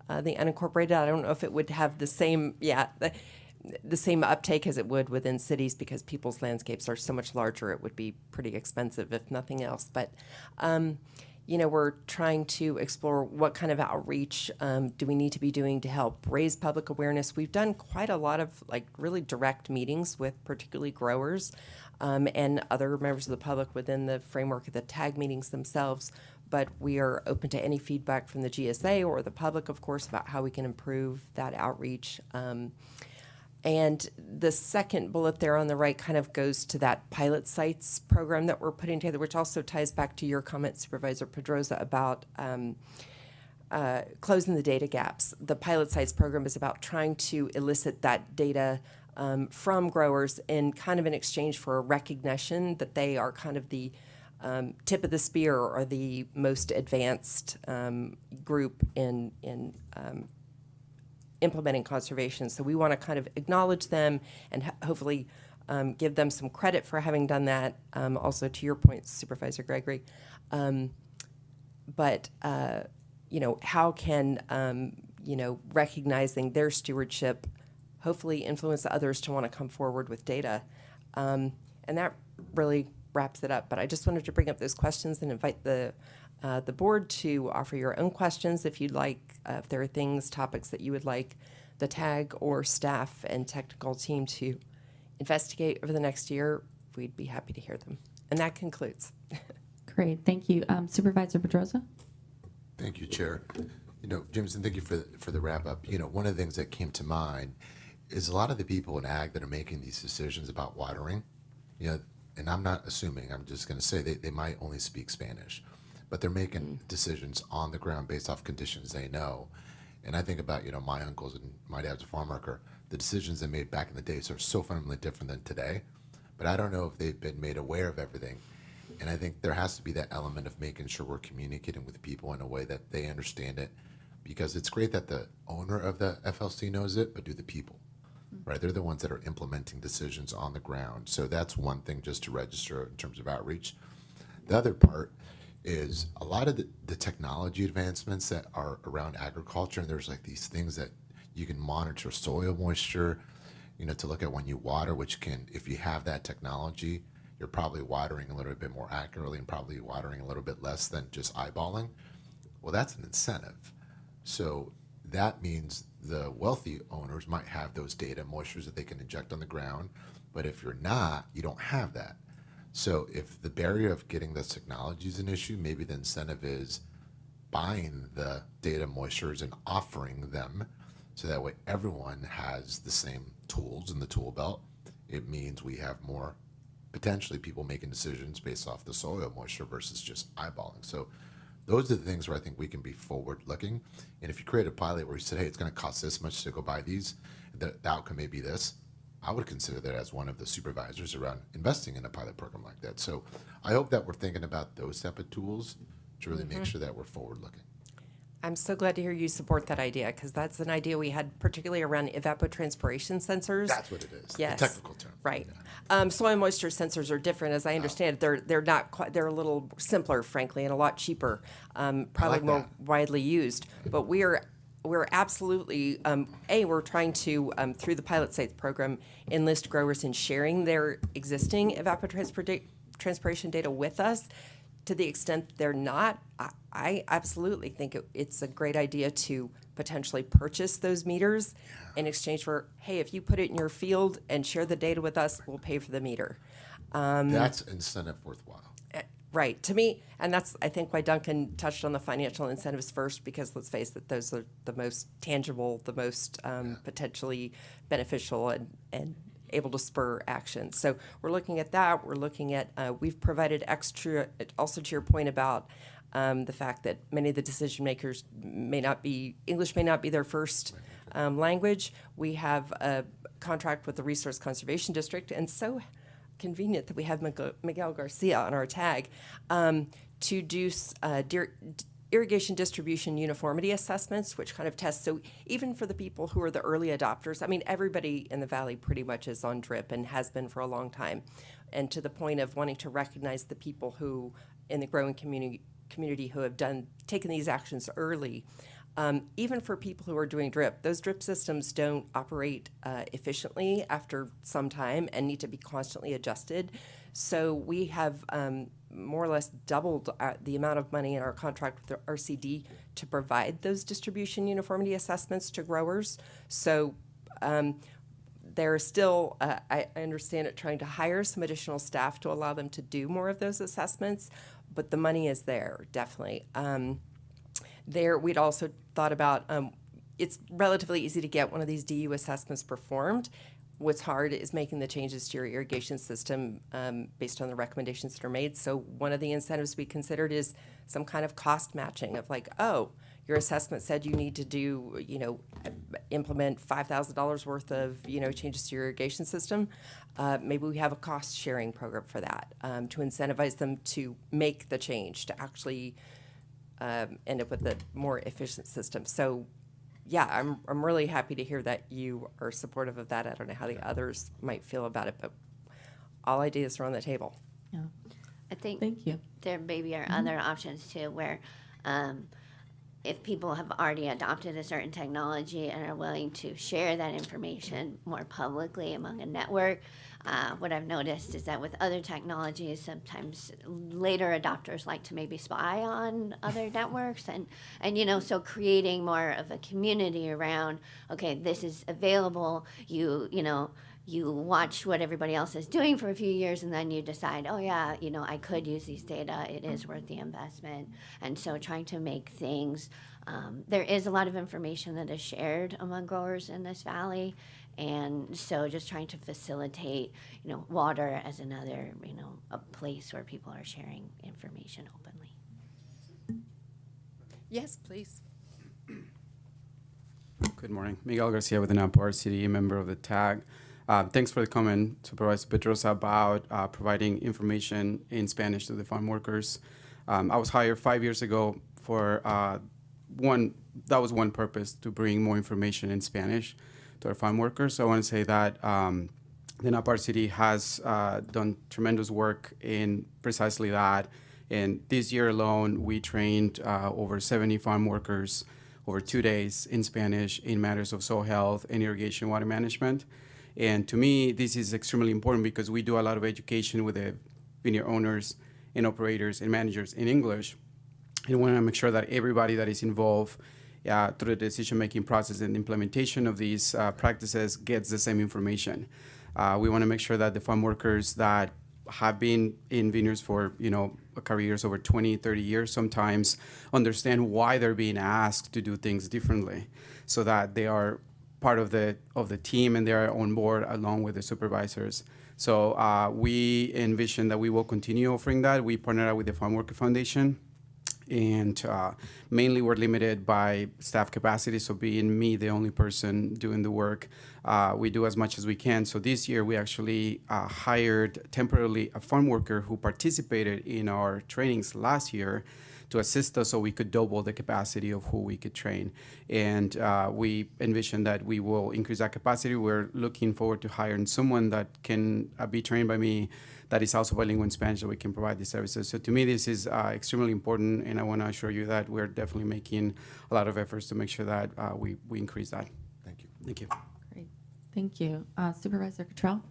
the unincorporated. I don't know if it would have the same, the same uptake as it would within cities, because people's landscapes are so much larger. It would be pretty expensive, if nothing else. But, we're trying to explore what kind of outreach do we need to be doing to help raise public awareness. We've done quite a lot of really direct meetings with particularly growers and other members of the public within the framework of the TAG meetings themselves. But we are open to any feedback from the GSA or the public, of course, about how we can improve that outreach. And the second bullet there on the right kind of goes to that pilot sites program that we're putting together, which also ties back to your comment, Supervisor Pedroza, about closing the data gaps. The pilot sites program is about trying to elicit that data from growers in kind of an exchange for a recognition that they are kind of the tip of the spear or the most advanced group in implementing conservation. So we want to kind of acknowledge them and hopefully give them some credit for having done that. Also, to your point, Supervisor Gregory. But how can, recognizing their stewardship hopefully influence others to want to come forward with data? And that really wraps it up. But I just wanted to bring up those questions and invite the board to offer your own questions if you'd like. If there are topics that you would like the TAG or staff and technical team to investigate over the next year, we'd be happy to hear them. And that concludes. Great, thank you. Supervisor Pedroza? Thank you, Chair. Jameson, thank you for the wrap up. One of the things that came to mind is a lot of the people in ag that are making these decisions about watering, and I'm not assuming, I'm just going to say they might only speak Spanish, but they're making decisions on the ground based off conditions they know. And I think about, my uncles and my dad's a farm worker. The decisions they made back in the day are so fundamentally different than today. But I don't know if they've been made aware of everything. And I think there has to be that element of making sure we're communicating with people in a way that they understand it. Because it's great that the owner of the FLC knows it, but do the people, right? They're the ones that are implementing decisions on the ground. So that's one thing just to register in terms of outreach. The other part is a lot of the technology advancements that are around agriculture, and there's these things that you can monitor soil moisture, to look at when you water, which can, if you have that technology, you're probably watering a little bit more accurately and probably watering a little bit less than just eyeballing. Well, that's an incentive. So that means the wealthy owners might have those data moistures that they can inject on the ground, but if you're not, you don't have that. So if the barrier of getting this technology is an issue, maybe the incentive is buying the data moistures and offering them so that way everyone has the same tools in the tool belt. It means we have more potentially people making decisions based off the soil moisture versus just eyeballing. So those are the things where I think we can be forward looking. And if you create a pilot where you said, hey, it's going to cost this much to go buy these, the outcome may be this, I would consider that as one of the supervisors around investing in a pilot program like that. So I hope that we're thinking about those type of tools to really make sure that we're forward looking. I'm so glad to hear you support that idea, because that's an idea we had particularly around evapotranspiration sensors. That's what it is. Yes. The technical term. Right. Soil moisture sensors are different, as I understand it. They're not quite, they're a little simpler, frankly, and a lot cheaper, probably more widely used. But we're absolutely, we're trying to, through the pilot sites program, enlist growers in sharing their existing evapotranspiration transpiration data with us. To the extent they're not, I absolutely think it's a great idea to potentially purchase those meters in exchange for, hey, if you put it in your field and share the data with us, we'll pay for the meter. That's incentive worthwhile. Right. To me, and that's, I think, why Duncan touched on the financial incentives first, because let's face it, those are the most tangible, the most potentially beneficial and able to spur action. So we're looking at that. We're looking at, we've provided extra, also to your point about the fact that many of the decision makers English may not be their first language. We have a contract with the Resource Conservation District, and so convenient that we have Miguel Garcia on our tag to do irrigation distribution uniformity assessments, which kind of test. So even for the people who are the early adopters, I mean, everybody in the Valley pretty much is on drip and has been for a long time. And to the point of wanting to recognize the people who in the growing community who have taken these actions early. Even for people who are doing drip, those drip systems don't operate efficiently after some time and need to be constantly adjusted. So we have more or less doubled the amount of money in our contract with the RCD to provide those distribution uniformity assessments to growers. So they're still, I understand it, trying to hire some additional staff to allow them to do more of those assessments, but the money is there, definitely. We'd also thought about, it's relatively easy to get one of these DU assessments performed. What's hard is making the changes to your irrigation system based on the recommendations that are made. So one of the incentives we considered is some kind of cost matching of like, oh, your assessment said you need to do, implement $5,000 worth of, changes to your irrigation system. Maybe we have a cost sharing program for that to incentivize them to make the change, to actually end up with a more efficient system. So, yeah, I'm really happy to hear that you are supportive of that. I don't know how the others might feel about it, but all ideas are on the table. Yeah. I think Thank you. there maybe are other options too, where if people have already adopted a certain technology and are willing to share that information more publicly among a network, what I've noticed is that with other technologies, sometimes later adopters like to maybe spy on other networks, and so creating more of a community around, okay, this is available, you watch what everybody else is doing for a few years, and then you decide, oh yeah, I could use these data, it is worth the investment. And so trying to make things, there is a lot of information that is shared among growers in this valley, and so just trying to facilitate, water as another, a place where people are sharing information openly. Yes, please. Good morning. Miguel Garcia with the Napa RCD, member of the TAG. Thanks for the comment, Supervisor Pedrosa, about providing information in Spanish to the farm workers. I was hired 5 years ago for that was one purpose, to bring more information in Spanish to our farm workers. So I want to say that the Napa RCD has done tremendous work in precisely that. And this year alone, we trained over 70 farm workers over 2 days in Spanish in matters of soil health and irrigation water management. And to me, this is extremely important because we do a lot of education with the vineyard owners and operators and managers in English. And we want to make sure that everybody that is involved through the decision-making process and implementation of these practices gets the same information. We want to make sure that the farm workers that have been in vineyards for, careers over 20, 30 years sometimes understand why they're being asked to do things differently, so that they are part of the team and they are on board along with the supervisors. So we envision that we will continue offering that. We partner up with the Farm Worker Foundation, and mainly we're limited by staff capacity, so being me the only person doing the work, we do as much as we can. So this year we actually hired temporarily a farm worker who participated in our trainings last year to assist us so we could double the capacity of who we could train. And we envision that we will increase that capacity. We're looking forward to hiring someone that can be trained by me that is also bilingual in Spanish, so we can provide these services. So to me, this is extremely important, and I want to assure you that we're definitely making a lot of efforts to make sure that we increase that. Thank you. Thank you. Great. Thank you. Supervisor Cottrell?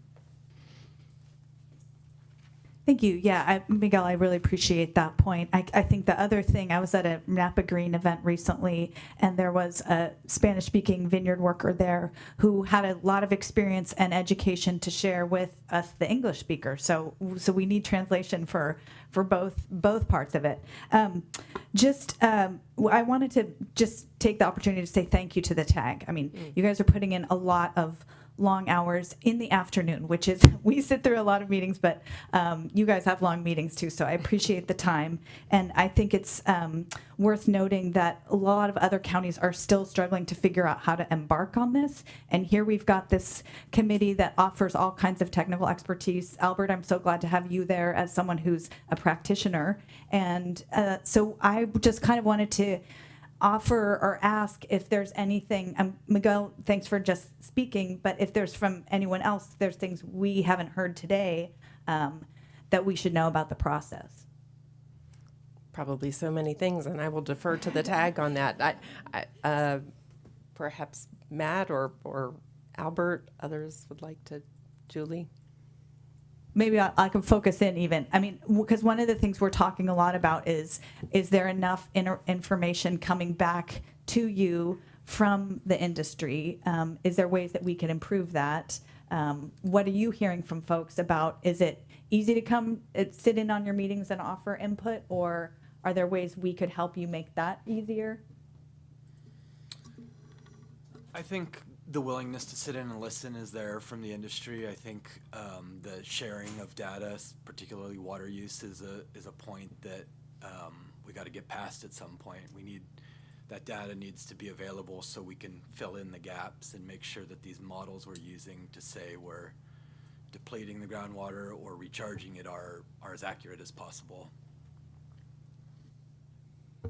Thank you. Yeah, Miguel, I really appreciate that point. I think the other thing, I was at a Napa Green event recently, and there was a Spanish-speaking vineyard worker there who had a lot of experience and education to share with us, the English speaker. So we need translation for both parts of it. I wanted to just take the opportunity to say thank you to the TAG. I mean, you guys are putting in a lot of long hours in the afternoon, which is, we sit through a lot of meetings, but you guys have long meetings too, so I appreciate the time. And I think it's worth noting that a lot of other counties are still struggling to figure out how to embark on this. And here we've got this committee that offers all kinds of technical expertise. Albert, I'm so glad to have you there as someone who's a practitioner. And so I just kind of wanted to offer or ask if there's anything, Miguel, thanks for just speaking, but if there's from anyone else, there's things we haven't heard today that we should know about the process. Probably so many things, and I will defer to the TAG on that. Perhaps Matt or Albert, others would like to, Julie? Maybe I can focus in even. I mean, because one of the things we're talking a lot about is there enough information coming back to you from the industry? Is there ways that we can improve that? What are you hearing from folks about? Is it easy to come sit in on your meetings and offer input, or are there ways we could help you make that easier? I think the willingness to sit in and listen is there from the industry. I think the sharing of data, particularly water use, is a point that we got to get past at some point. That data needs to be available so we can fill in the gaps and make sure that these models we're using to say we're depleting the groundwater or recharging it are as accurate as possible.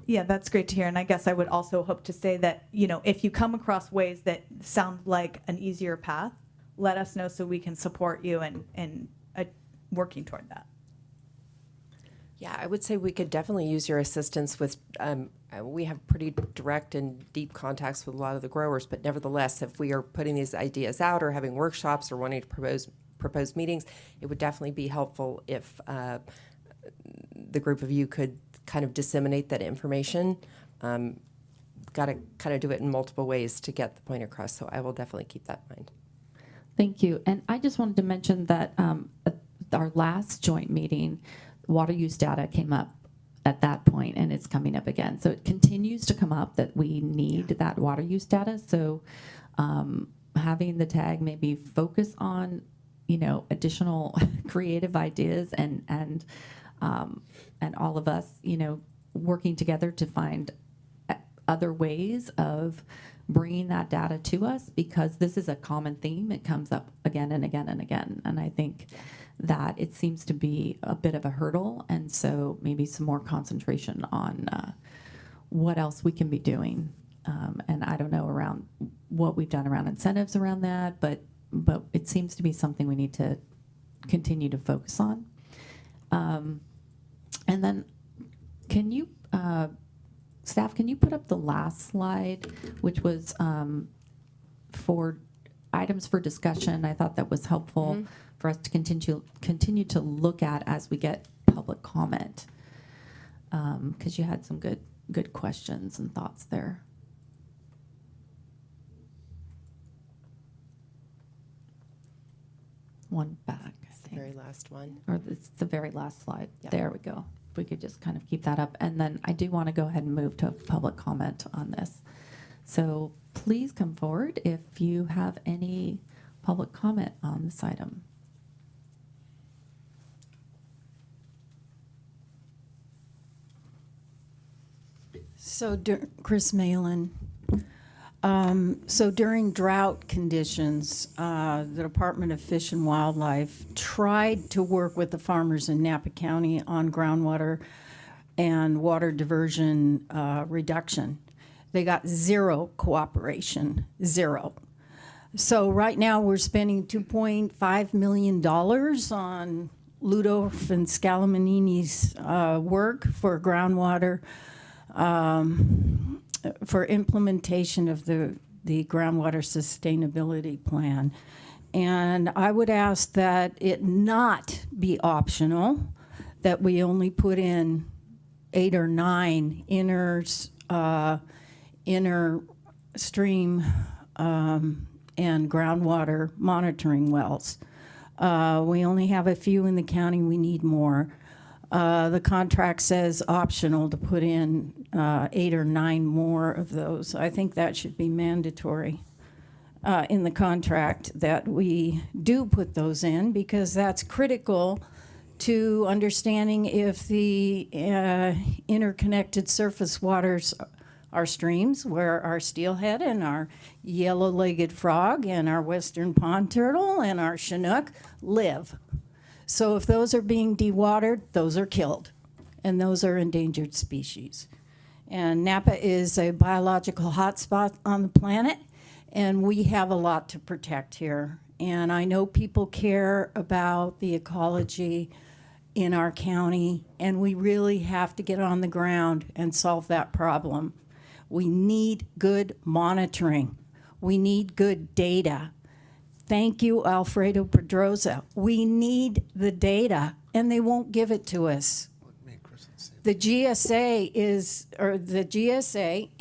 Yeah, that's great to hear. And I guess I would also hope to say that, if you come across ways that sound like an easier path, let us know so we can support you in working toward that. Yeah, I would say we could definitely use your assistance with, we have pretty direct and deep contacts with a lot of the growers, but nevertheless, if we are putting these ideas out or having workshops or wanting to propose meetings, it would definitely be helpful if the group of you could kind of disseminate that information. Got to kind of do it in multiple ways to get the point across, so I will definitely keep that in mind. Thank you. And I just wanted to mention that at our last joint meeting, water use data came up at that point, and it's coming up again. So it continues to come up that we need that water use data. So having the TAG maybe focus on, additional creative ideas and all of us, working together to find other ways of bringing that data to us, because this is a common theme. It comes up again and again and again. And I think that it seems to be a bit of a hurdle. And so maybe some more concentration on what else we can be doing. And I don't know around what we've done around incentives around that, but it seems to be something we need to continue to focus on. And then can you, staff, can you put up the last slide, which was for items for discussion? I thought that was helpful for us to continue to look at as we get public comment, because you had some good questions and thoughts there. One back. It's the very last one. Or it's the very last slide. Yep. There we go. If we could just kind of keep that up. And then I do want to go ahead and move to public comment on this. So please come forward if you have any public comment on this item. So, Chris Malin. So during drought conditions, the Department of Fish and Wildlife tried to work with the farmers in Napa County on groundwater and water diversion reduction. They got zero cooperation, zero. So right now we're spending $2.5 million on Ludolf and Scalamanini's work for groundwater, for implementation of the groundwater sustainability plan. And I would ask that it not be optional, that we only put in 8 or 9 inner stream and groundwater monitoring wells. We only have a few in the county. We need more. The contract says optional to put in 8 or 9 more of those. I think that should be mandatory in the contract, that we do put those in, because that's critical to understanding if the interconnected surface waters, our streams, where our steelhead and our yellow-legged frog and our western pond turtle and our Chinook live. So if those are being dewatered, those are killed, and those are endangered species. And Napa is a biological hotspot on the planet, and we have a lot to protect here. And I know people care about the ecology in our county, and we really have to get on the ground and solve that problem. We need good monitoring. We need good data. Thank you, Alfredo Pedroza. We need the data, and they won't give it to us. The GSA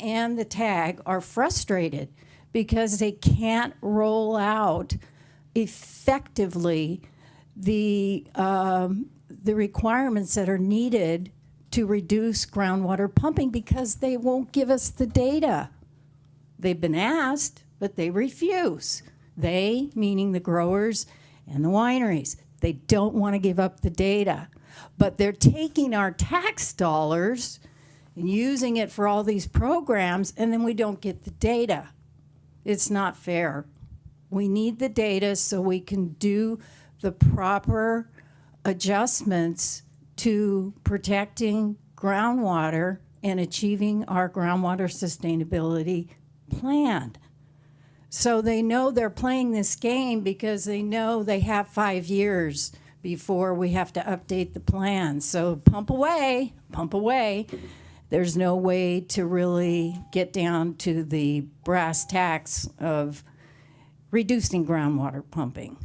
and the TAG are frustrated because they can't roll out effectively the requirements that are needed to reduce groundwater pumping, because they won't give us the data. They've been asked, but they refuse. They, meaning the growers and the wineries, they don't want to give up the data. But they're taking our tax dollars and using it for all these programs, and then we don't get the data. It's not fair. We need the data so we can do the proper adjustments to protecting groundwater and achieving our groundwater sustainability plan. So they know they're playing this game because they know they have 5 years before we have to update the plan. So pump away, pump away. There's no way to really get down to the brass tacks of reducing groundwater pumping.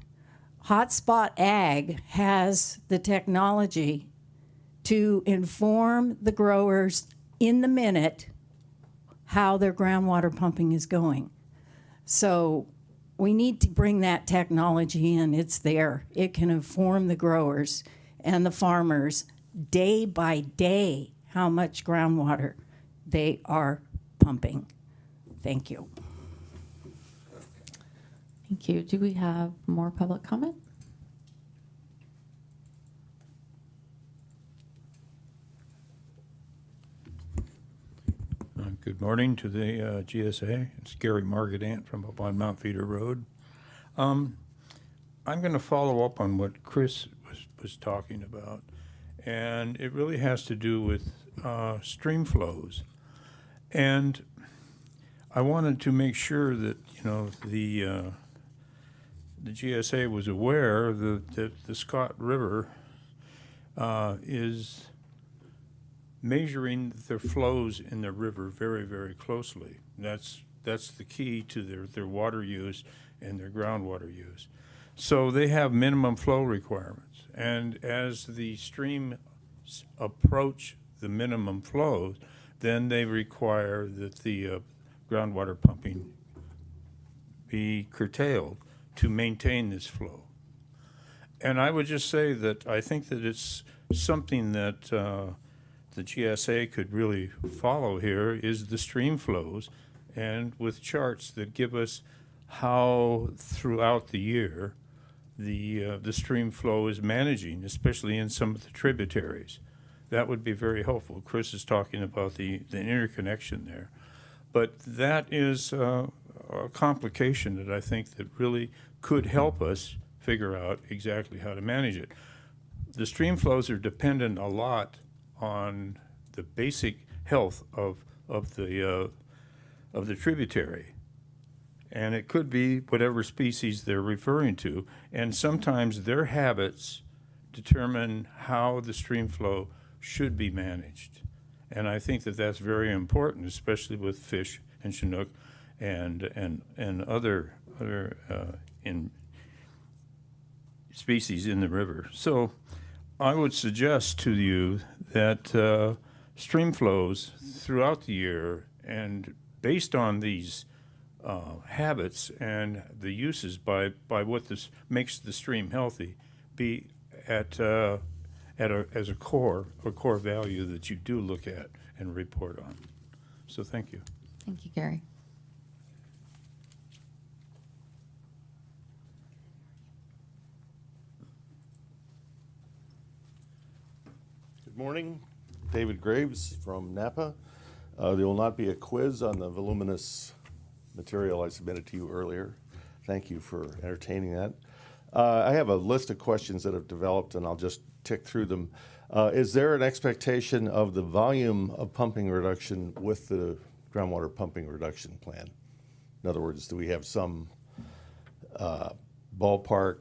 Hotspot Ag has the technology to inform the growers in the minute how their groundwater pumping is going. So we need to bring that technology in. It's there. It can inform the growers and the farmers day by day how much groundwater they are pumping. Thank you. Thank you. Do we have more public comment? Good morning to the GSA. It's Gary Margadant from up on Mount Feeder Road. I'm going to follow up on what Chris was talking about, and it really has to do with stream flows. And I wanted to make sure that the GSA was aware that the Scott River is measuring their flows in the river very, very closely. That's the key to their water use and their groundwater use. So they have minimum flow requirements. And as the streams approach the minimum flows, then they require that the groundwater pumping be curtailed to maintain this flow. And I would just say that I think that it's something that the GSA could really follow here is the stream flows, and with charts that give us how throughout the year the stream flow is managing, especially in some of the tributaries. That would be very helpful. Chris is talking about the interconnection there. But that is a complication that I think that really could help us figure out exactly how to manage it. The stream flows are dependent a lot on the basic health of the tributary, and it could be whatever species they're referring to, and sometimes their habits determine how the stream flow should be managed. And I think that that's very important, especially with fish and Chinook and other in species in the river. So I would suggest to you that stream flows throughout the year, and based on these habits and the uses by what this makes the stream healthy, be as a core value that you do look at and report on. So thank you. Thank you, Gary. Good morning, David Graves from Napa. There will not be a quiz on the voluminous material I submitted to you earlier. Thank you for entertaining that. I have a list of questions that have developed, and I'll just tick through them. Is there an expectation of the volume of pumping reduction with the groundwater pumping reduction plan? In other words, do we have some ballpark,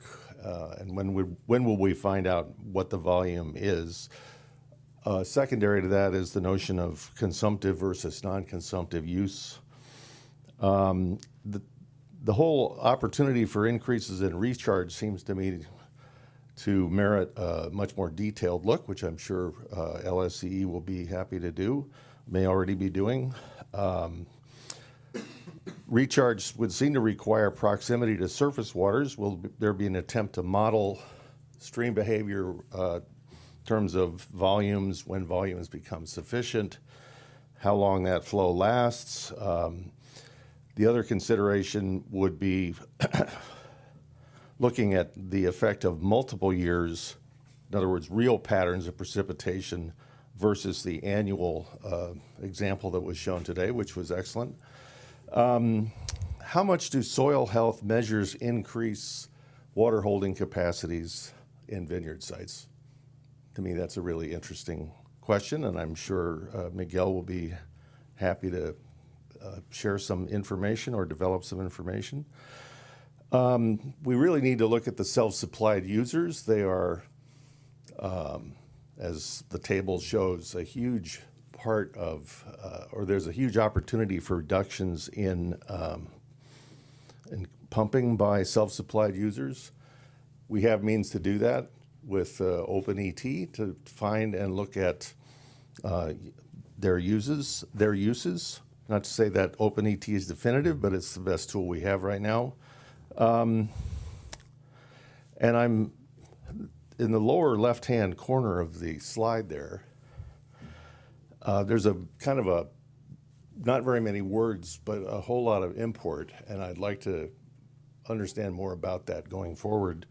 and when will we find out what the volume is? Secondary to that is the notion of consumptive versus non-consumptive use. The whole opportunity for increases in recharge seems to me to merit a much more detailed look, which I'm sure LSCE will be happy to do, may already be doing. Recharge would seem to require proximity to surface waters. Will there be an attempt to model stream behavior in terms of volumes, when volumes become sufficient, how long that flow lasts? The other consideration would be looking at the effect of multiple years, in other words, real patterns of precipitation versus the annual example that was shown today, which was excellent. How much do soil health measures increase water holding capacities in vineyard sites? To me, that's a really interesting question, and I'm sure Miguel will be happy to share some information or develop some information. We really need to look at the self-supplied users. They are, as the table shows, a huge part of, or there's a huge opportunity for reductions in pumping by self-supplied users. We have means to do that with OpenET to find and look at their uses. Not to say that OpenET is definitive, but it's the best tool we have right now. And I'm in the lower left-hand corner of the slide there. There's a kind of a, not very many words, but a whole lot of import, and I'd like to understand more about that going forward.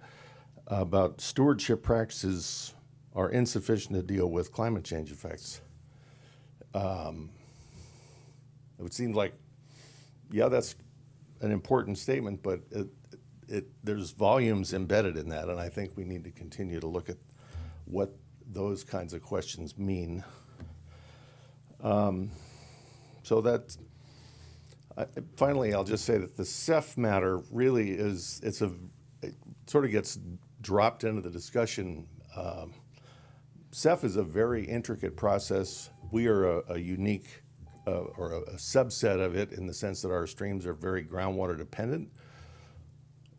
About stewardship practices are insufficient to deal with climate change effects. It would seem like, yeah, that's an important statement, but there's volumes embedded in that, and I think we need to continue to look at what those kinds of questions mean. So that, finally, I'll just say that the CEF matter really is, it sort of gets dropped into the discussion. CEF is a very intricate process. We are a unique or a subset of it in the sense that our streams are very groundwater dependent.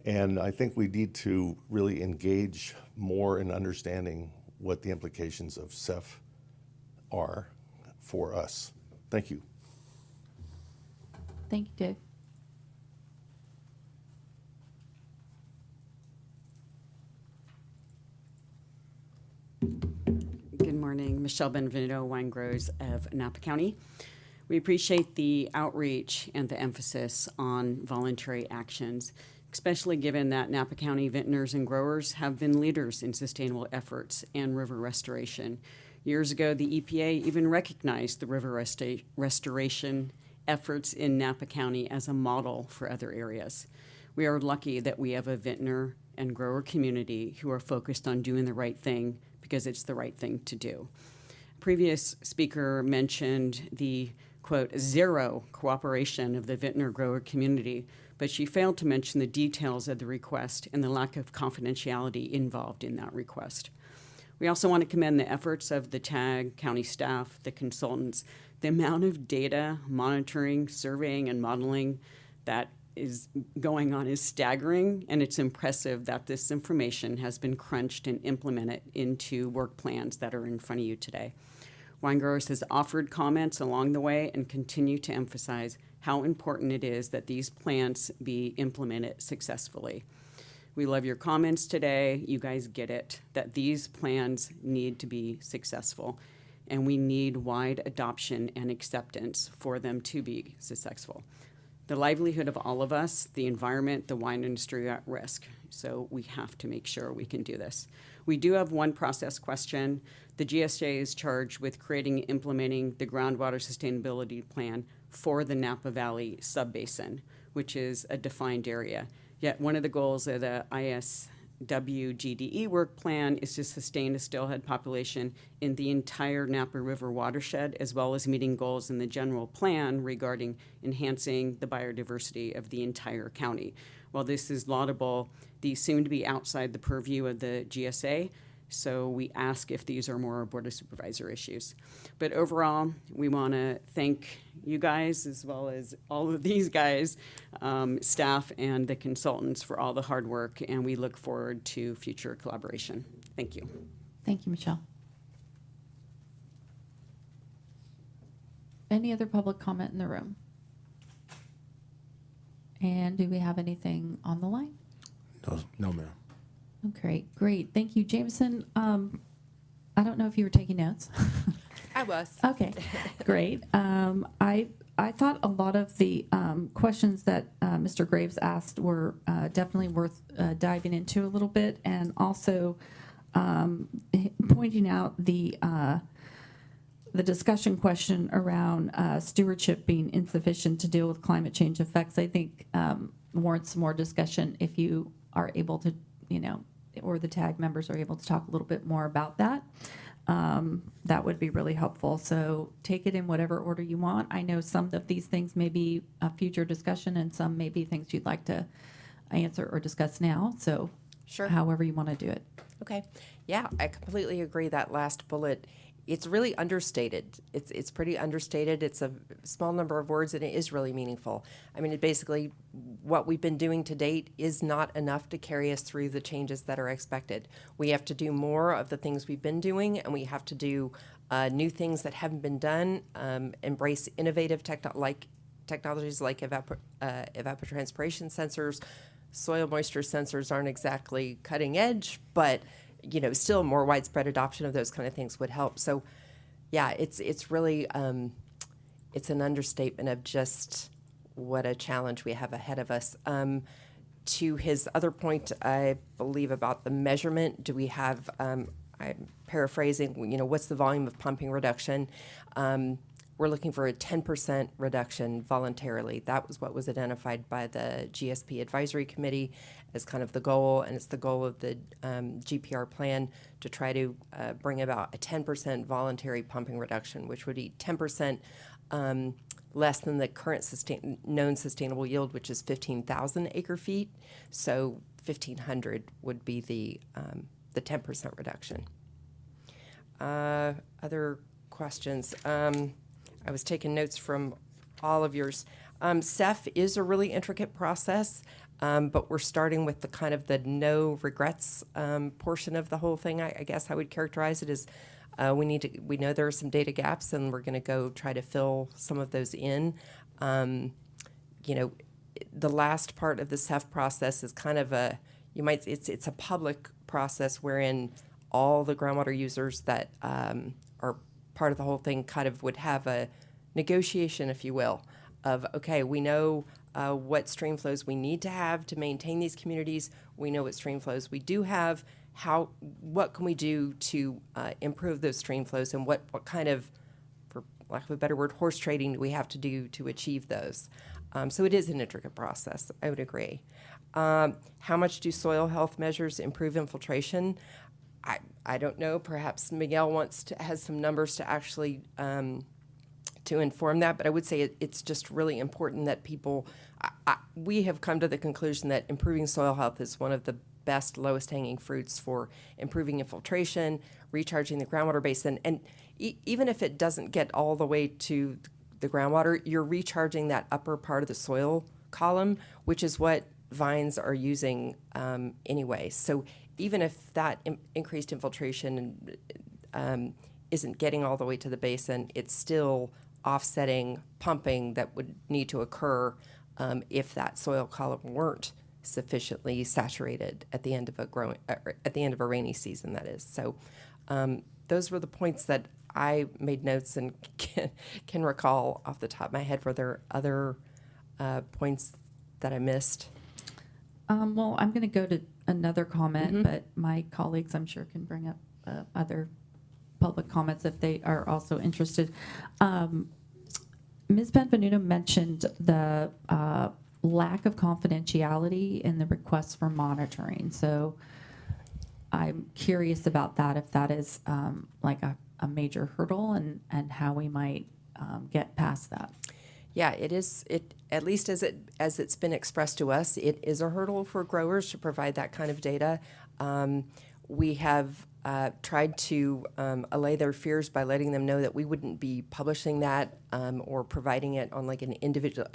And I think we need to really engage more in understanding what the implications of CEF are for us. Thank you. Thank you, Dave. Good morning. Michelle Benvenuto, Wine Grows of Napa County. We appreciate the outreach and the emphasis on voluntary actions, especially given that Napa County vintners and growers have been leaders in sustainable efforts and river restoration. Years ago, the EPA even recognized the river restoration efforts in Napa County as a model for other areas. We are lucky that we have a vintner and grower community who are focused on doing the right thing because it's the right thing to do. Previous speaker mentioned the, quote, zero cooperation of the vintner grower community, but she failed to mention the details of the request and the lack of confidentiality involved in that request. We also want to commend the efforts of the TAG, county staff, the consultants, the amount of data, monitoring, surveying, and modeling that is going on is staggering, and it's impressive that this information has been crunched and implemented into work plans that are in front of you today. Wine Growers has offered comments along the way and continue to emphasize how important it is that these plans be implemented successfully. We love your comments today. You guys get it, that these plans need to be successful, and we need wide adoption and acceptance for them to be successful. The livelihood of all of us, the environment, the wine industry are at risk, so we have to make sure we can do this. We do have one process question. The GSA is charged with creating and implementing the Groundwater Sustainability Plan for the Napa Valley Subbasin, which is a defined area. Yet one of the goals of the ISWGDE work plan is to sustain a stillhead population in the entire Napa River watershed, as well as meeting goals in the general plan regarding enhancing the biodiversity of the entire county. While this is laudable, these seem to be outside the purview of the GSA, so we ask if these are more Board of Supervisor issues. But overall, we want to thank you guys, as well as all of these guys, staff and the consultants, for all the hard work, and we look forward to future collaboration. Thank you. Thank you, Michelle. Any other public comment in the room? And do we have anything on the line? No, ma'am. Okay, great. Thank you, Jameson. I don't know if you were taking notes. I was. Okay, great. I thought a lot of the questions that Mr. Graves asked were definitely worth diving into a little bit, and also pointing out the discussion question around stewardship being insufficient to deal with climate change effects. I think warrants some more discussion if you are able to, or the TAG members are able to talk a little bit more about that. That would be really helpful. So take it in whatever order you want. I know some of these things may be a future discussion, and some may be things you'd like to answer or discuss now. So sure, however you want to do it. Okay. Yeah, I completely agree. That last bullet, it's really understated. It's pretty understated. It's a small number of words, and it is really meaningful. I mean, it basically, what we've been doing to date is not enough to carry us through the changes that are expected. We have to do more of the things we've been doing, and we have to do new things that haven't been done, embrace innovative technologies like evapotranspiration sensors. Soil moisture sensors aren't exactly cutting edge, but still more widespread adoption of those kind of things would help. So, yeah, it's really it's an understatement of just what a challenge we have ahead of us. To his other point, I believe, about the measurement, do we have? I'm paraphrasing. What's the volume of pumping reduction? We're looking for a 10% reduction voluntarily. That was what was identified by the GSP Advisory Committee as kind of the goal, and it's the goal of the GPR plan to try to bring about a 10% voluntary pumping reduction, which would be 10% less than the current known sustainable yield, which is 15,000 acre feet. So 1,500 would be the 10% reduction. Other questions? I was taking notes from all of yours. CEF is a really intricate process, but we're starting with the kind of the no regrets portion of the whole thing. I guess I would characterize it as we know there are some data gaps, and we're going to go try to fill some of those in. The last part of the CEF process is kind of it's a public process wherein all the groundwater users that are part of the whole thing kind of would have a negotiation, if you will, of, okay, we know what stream flows we need to have to maintain these communities. We know what stream flows we do have. What can we do to improve those stream flows, and what kind of, for lack of a better word, horse trading do we have to do to achieve those? So it is an intricate process, I would agree. How much do soil health measures improve infiltration? I don't know. Perhaps Miguel has some numbers to actually to inform that, but I would say it's just really important that people. We have come to the conclusion that improving soil health is one of the best, lowest hanging fruits for improving infiltration, recharging the groundwater basin, and even if it doesn't get all the way to the groundwater, you're recharging that upper part of the soil column, which is what vines are using anyway. So even if that increased infiltration isn't getting all the way to the basin, it's still offsetting pumping that would need to occur if that soil column weren't sufficiently saturated at the end of a rainy season. That is. So those were the points that I made notes and can recall off the top of my head. Were there other points that I missed? Well, I'm going to go to another comment, but my colleagues, I'm sure, can bring up other public comments if they are also interested. Ms. Benvenuto mentioned the lack of confidentiality in the requests for monitoring. So I'm curious about that, if that is like a major hurdle, and how we might get past that. Yeah, it is. It, at least as it's been expressed to us, it is a hurdle for growers to provide that kind of data. We have tried to allay their fears by letting them know that we wouldn't be publishing that or providing it on like an individual,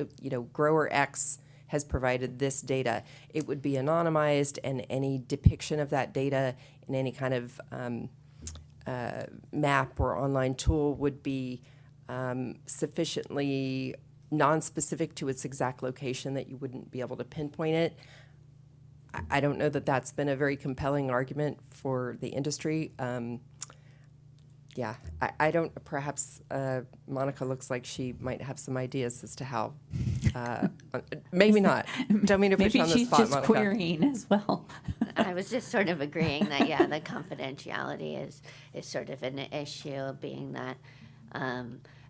grower X has provided this data. It would be anonymized, and any depiction of that data in any kind of map or online tool would be sufficiently non-specific to its exact location that you wouldn't be able to pinpoint it. I don't know that that's been a very compelling argument for the industry. Yeah, I don't, perhaps Monica looks like she might have some ideas as to how, maybe not. Don't mean to put you on the spot, Maybe she's just Monica. querying as well. I was just sort of agreeing that, yeah, the confidentiality is sort of an issue, being that,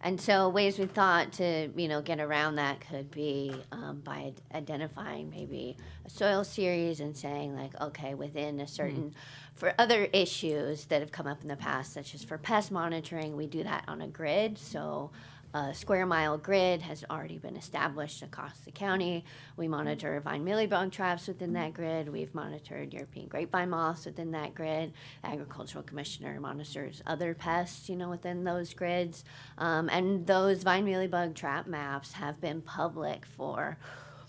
and so ways we thought to, get around that could be by identifying maybe a soil series and saying like, okay, within a certain, for other issues that have come up in the past, such as for pest monitoring, we do that on a grid. So a square mile grid has already been established across the county. We monitor vine mealybug traps within that grid. We've monitored European grapevine moths within that grid. The Agricultural Commissioner monitors other pests, within those grids. And those vine mealybug trap maps have been public for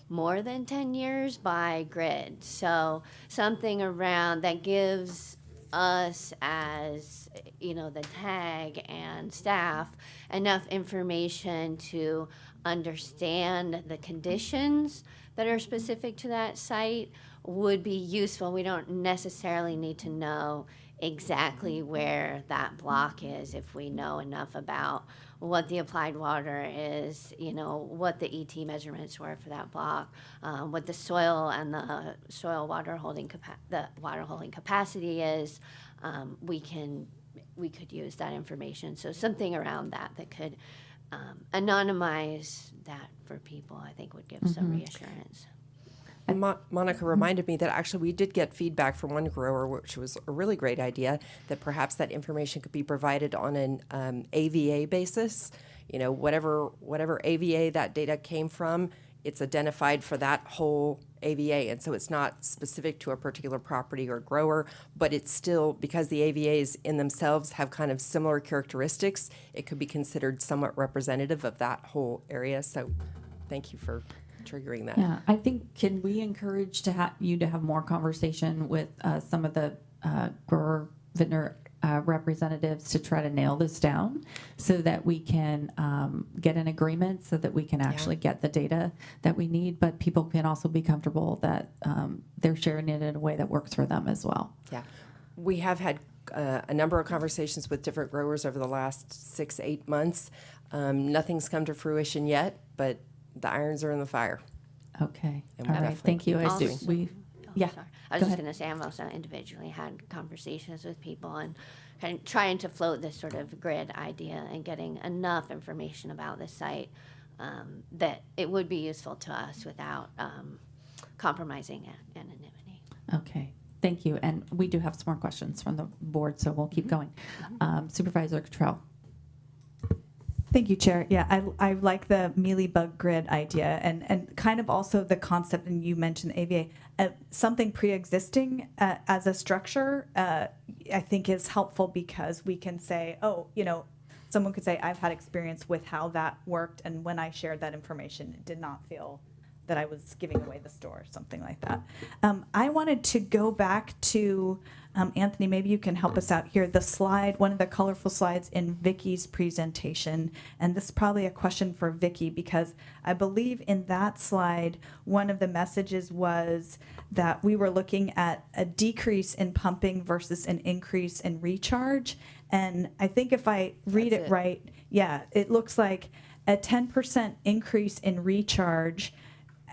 more than 10 years by grid. So something around that gives us as, the tag and staff enough information to understand the conditions that are specific to that site would be useful. We don't necessarily need to know exactly where that block is if we know enough about what the applied water is, what the ET measurements were for that block, what the soil and the soil water holding capacity is. We could use that information. So something around that could anonymize that for people, I think, would give some reassurance. And Monica reminded me that actually we did get feedback from one grower, which was a really great idea, that perhaps that information could be provided on an AVA basis. Whatever AVA that data came from, it's identified for that whole AVA. And so it's not specific to a particular property or grower, but it's still, because the AVAs in themselves have kind of similar characteristics, it could be considered somewhat representative of that whole area. So thank you for triggering that. Yeah, I think, can we encourage you to have more conversation with some of the grower vendor representatives to try to nail this down so that we can get an agreement, so that we can actually get the data that we need, but people can also be comfortable that they're sharing it in a way that works for them as well. Yeah, we have had a number of conversations with different growers over the last 6-8 months. Nothing's come to fruition yet, but the irons are in the fire. Okay. And All right. Thank you. Also- Yeah. Sorry. I was Go just ahead. going to say, I've also individually had conversations with people and kind of trying to float this sort of grid idea and getting enough information about the site that it would be useful to us without compromising anonymity. Okay. Thank you. And we do have some more questions from the board, so we'll keep going. Supervisor Cottrell. Thank you, Chair. Yeah, I like the mealybug grid idea and kind of also the concept, and you mentioned the AVA, something pre-existing as a structure, I think is helpful because we can say, someone could say, I've had experience with how that worked, and when I shared that information, it did not feel that I was giving away the store, something like that. I wanted to go back to, Anthony, maybe you can help us out here. The slide, one of the colorful slides in Vicky's presentation, and this is probably a question for Vicky, because I believe in that slide, one of the messages was that we were looking at a decrease in pumping versus an increase in recharge. And I think if I read it right, yeah, it looks like a 10% increase in recharge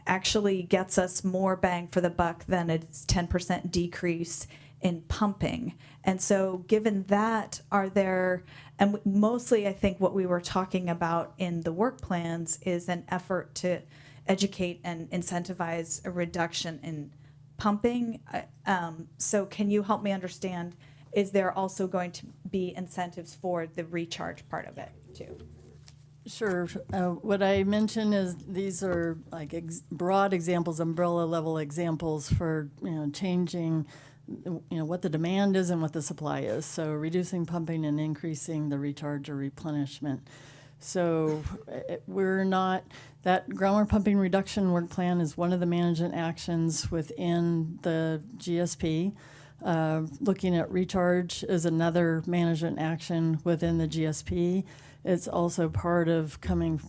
actually gets us more bang for the buck than a 10% decrease in pumping. And so given that, are there, and mostly I think what we were talking about in the work plans is an effort to educate and incentivize a reduction in pumping. So can you help me understand, is there also going to be incentives for the recharge part of it too? Sure. What I mentioned is these are like broad examples, umbrella level examples for changing what the demand is and what the supply is. So reducing pumping and increasing the recharge or replenishment. So we're not, that groundwater pumping reduction work plan is one of the management actions within the GSP. Looking at recharge is another management action within the GSP. It's also part of coming,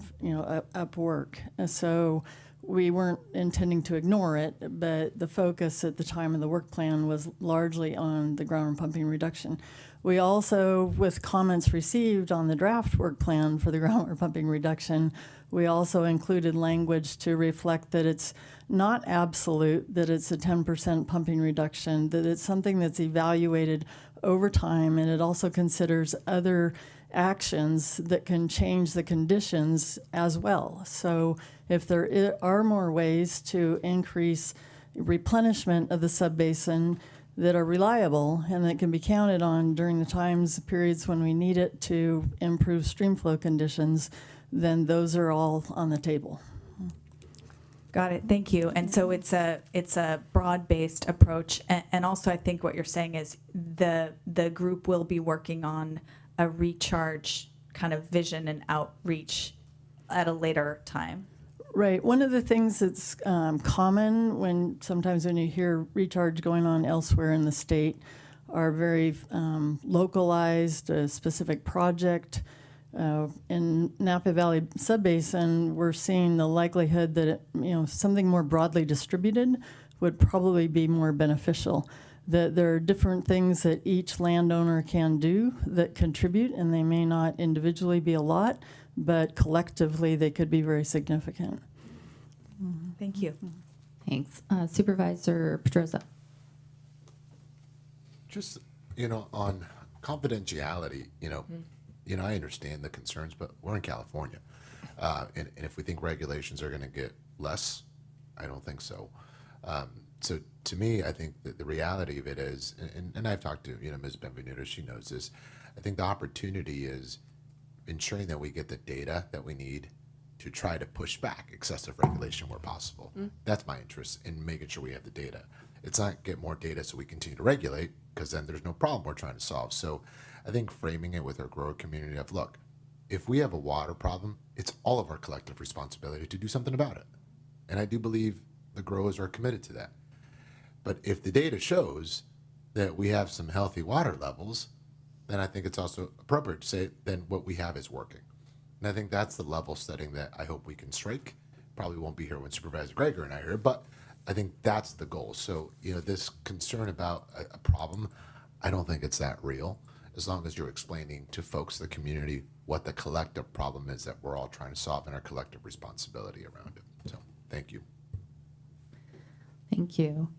up work. So we weren't intending to ignore it, but the focus at the time of the work plan was largely on the groundwater pumping reduction. We also, with comments received on the draft work plan for the groundwater pumping reduction, we also included language to reflect that it's not absolute, that it's a 10% pumping reduction, that it's something that's evaluated over time, and it also considers other actions that can change the conditions as well. So if there are more ways to increase replenishment of the subbasin that are reliable and that can be counted on during the periods when we need it to improve stream flow conditions, then those are all on the table. Got it. Thank you. And so it's a broad-based approach, and also I think what you're saying is the group will be working on a recharge kind of vision and outreach at a later time. Right. One of the things that's common when you hear recharge going on elsewhere in the state are very localized, a specific project. In Napa Valley Subbasin, we're seeing the likelihood that something more broadly distributed would probably be more beneficial. That there are different things that each landowner can do that contribute, and they may not individually be a lot, but collectively they could be very significant. Thank you. Thanks. Supervisor Pedroza. Just, on confidentiality, I understand the concerns, but we're in California. And if we think regulations are going to get less, I don't think so. So to me, I think that the reality of it is, and I've talked to Ms. Benvenuto, she knows this. I think the opportunity is ensuring that we get the data that we need to try to push back excessive regulation where possible. That's my interest in making sure we have the data. It's not get more data so we continue to regulate, because then there's no problem we're trying to solve. So I think framing it with our grower community of, look, if we have a water problem, it's all of our collective responsibility to do something about it. And I do believe the growers are committed to that. But if the data shows that we have some healthy water levels, then I think it's also appropriate to say then what we have is working. And I think that's the level setting that I hope we can strike. Probably won't be here when Supervisor Gregor and I are here, but I think that's the goal. So, this concern about a problem, I don't think it's that real, as long as you're explaining to folks in the community what the collective problem is that we're all trying to solve and our collective responsibility around it. So, thank you. Thank you.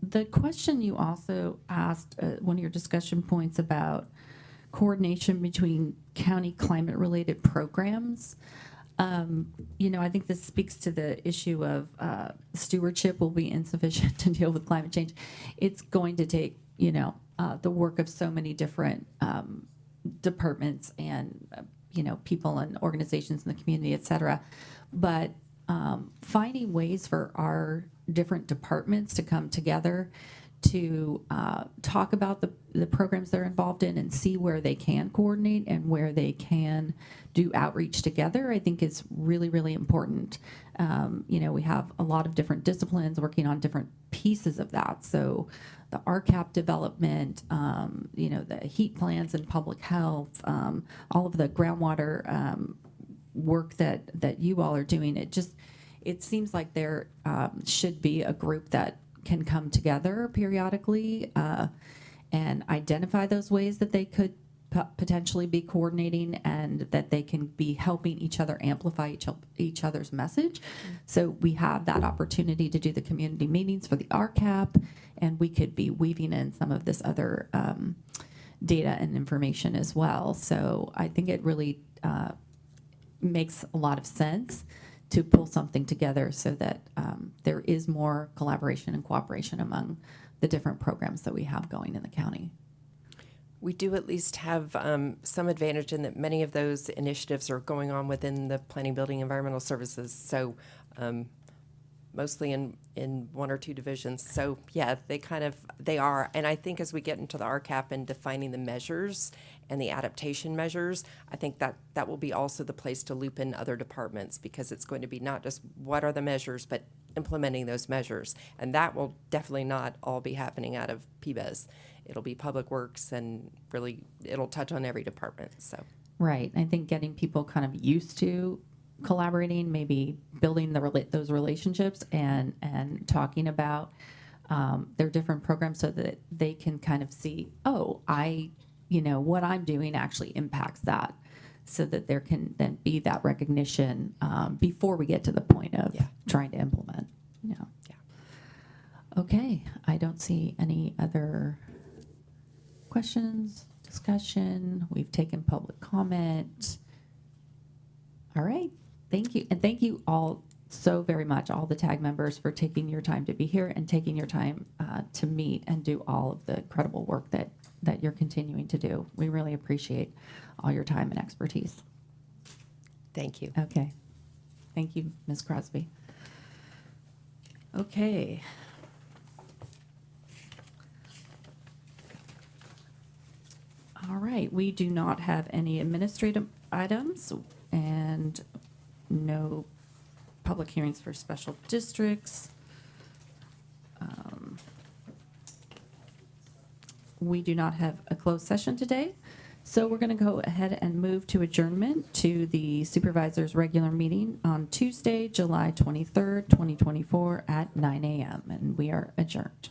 The question you also asked, one of your discussion points about coordination between county climate-related programs. I think this speaks to the issue of stewardship will be insufficient to deal with climate change. It's going to take, the work of so many different departments and, people and organizations in the community, et cetera. But finding ways for our different departments to come together to talk about the programs they're involved in and see where they can coordinate and where they can do outreach together, I think is really, really important. We have a lot of different disciplines working on different pieces of that. So the RCAP development, the heat plans and public health, all of the groundwater work that you all are doing, it seems like there should be a group that can come together periodically and identify those ways that they could potentially be coordinating and that they can be helping each other amplify each other's message. So we have that opportunity to do the community meetings for the RCAP, and we could be weaving in some of this other data and information as well. So I think it really makes a lot of sense to pull something together so that there is more collaboration and cooperation among the different programs that we have going in the county. We do at least have some advantage in that many of those initiatives are going on within the planning, building, environmental services. So mostly in one or two divisions. So yeah, they are. And I think as we get into the RCAP and defining the measures and the adaptation measures, I think that will be also the place to loop in other departments, because it's going to be not just what are the measures, but implementing those measures. And that will definitely not all be happening out of PBES. It'll be Public Works, and really it'll touch on every department. So right. I think getting people kind of used to collaborating, maybe building those relationships and talking about their different programs so that they can kind of see, what I'm doing actually impacts that, so that there can then be that recognition before we get to the point of trying to implement. Yeah. Okay. I don't see any other questions, discussion. We've taken public comment. All right. Thank you. And thank you all so very much, all the TAG members, for taking your time to be here and taking your time to meet and do all of the incredible work that you're continuing to do. We really appreciate all your time and expertise. Thank you. Okay. Thank you, Ms. Crosby. Okay. All right. We do not have any administrative items and no public hearings for special districts. We do not have a closed session today, so we're going to go ahead and move to adjournment to the Supervisors' regular meeting on Tuesday, July 23rd, 2024 at 9 a.m., and we are adjourned.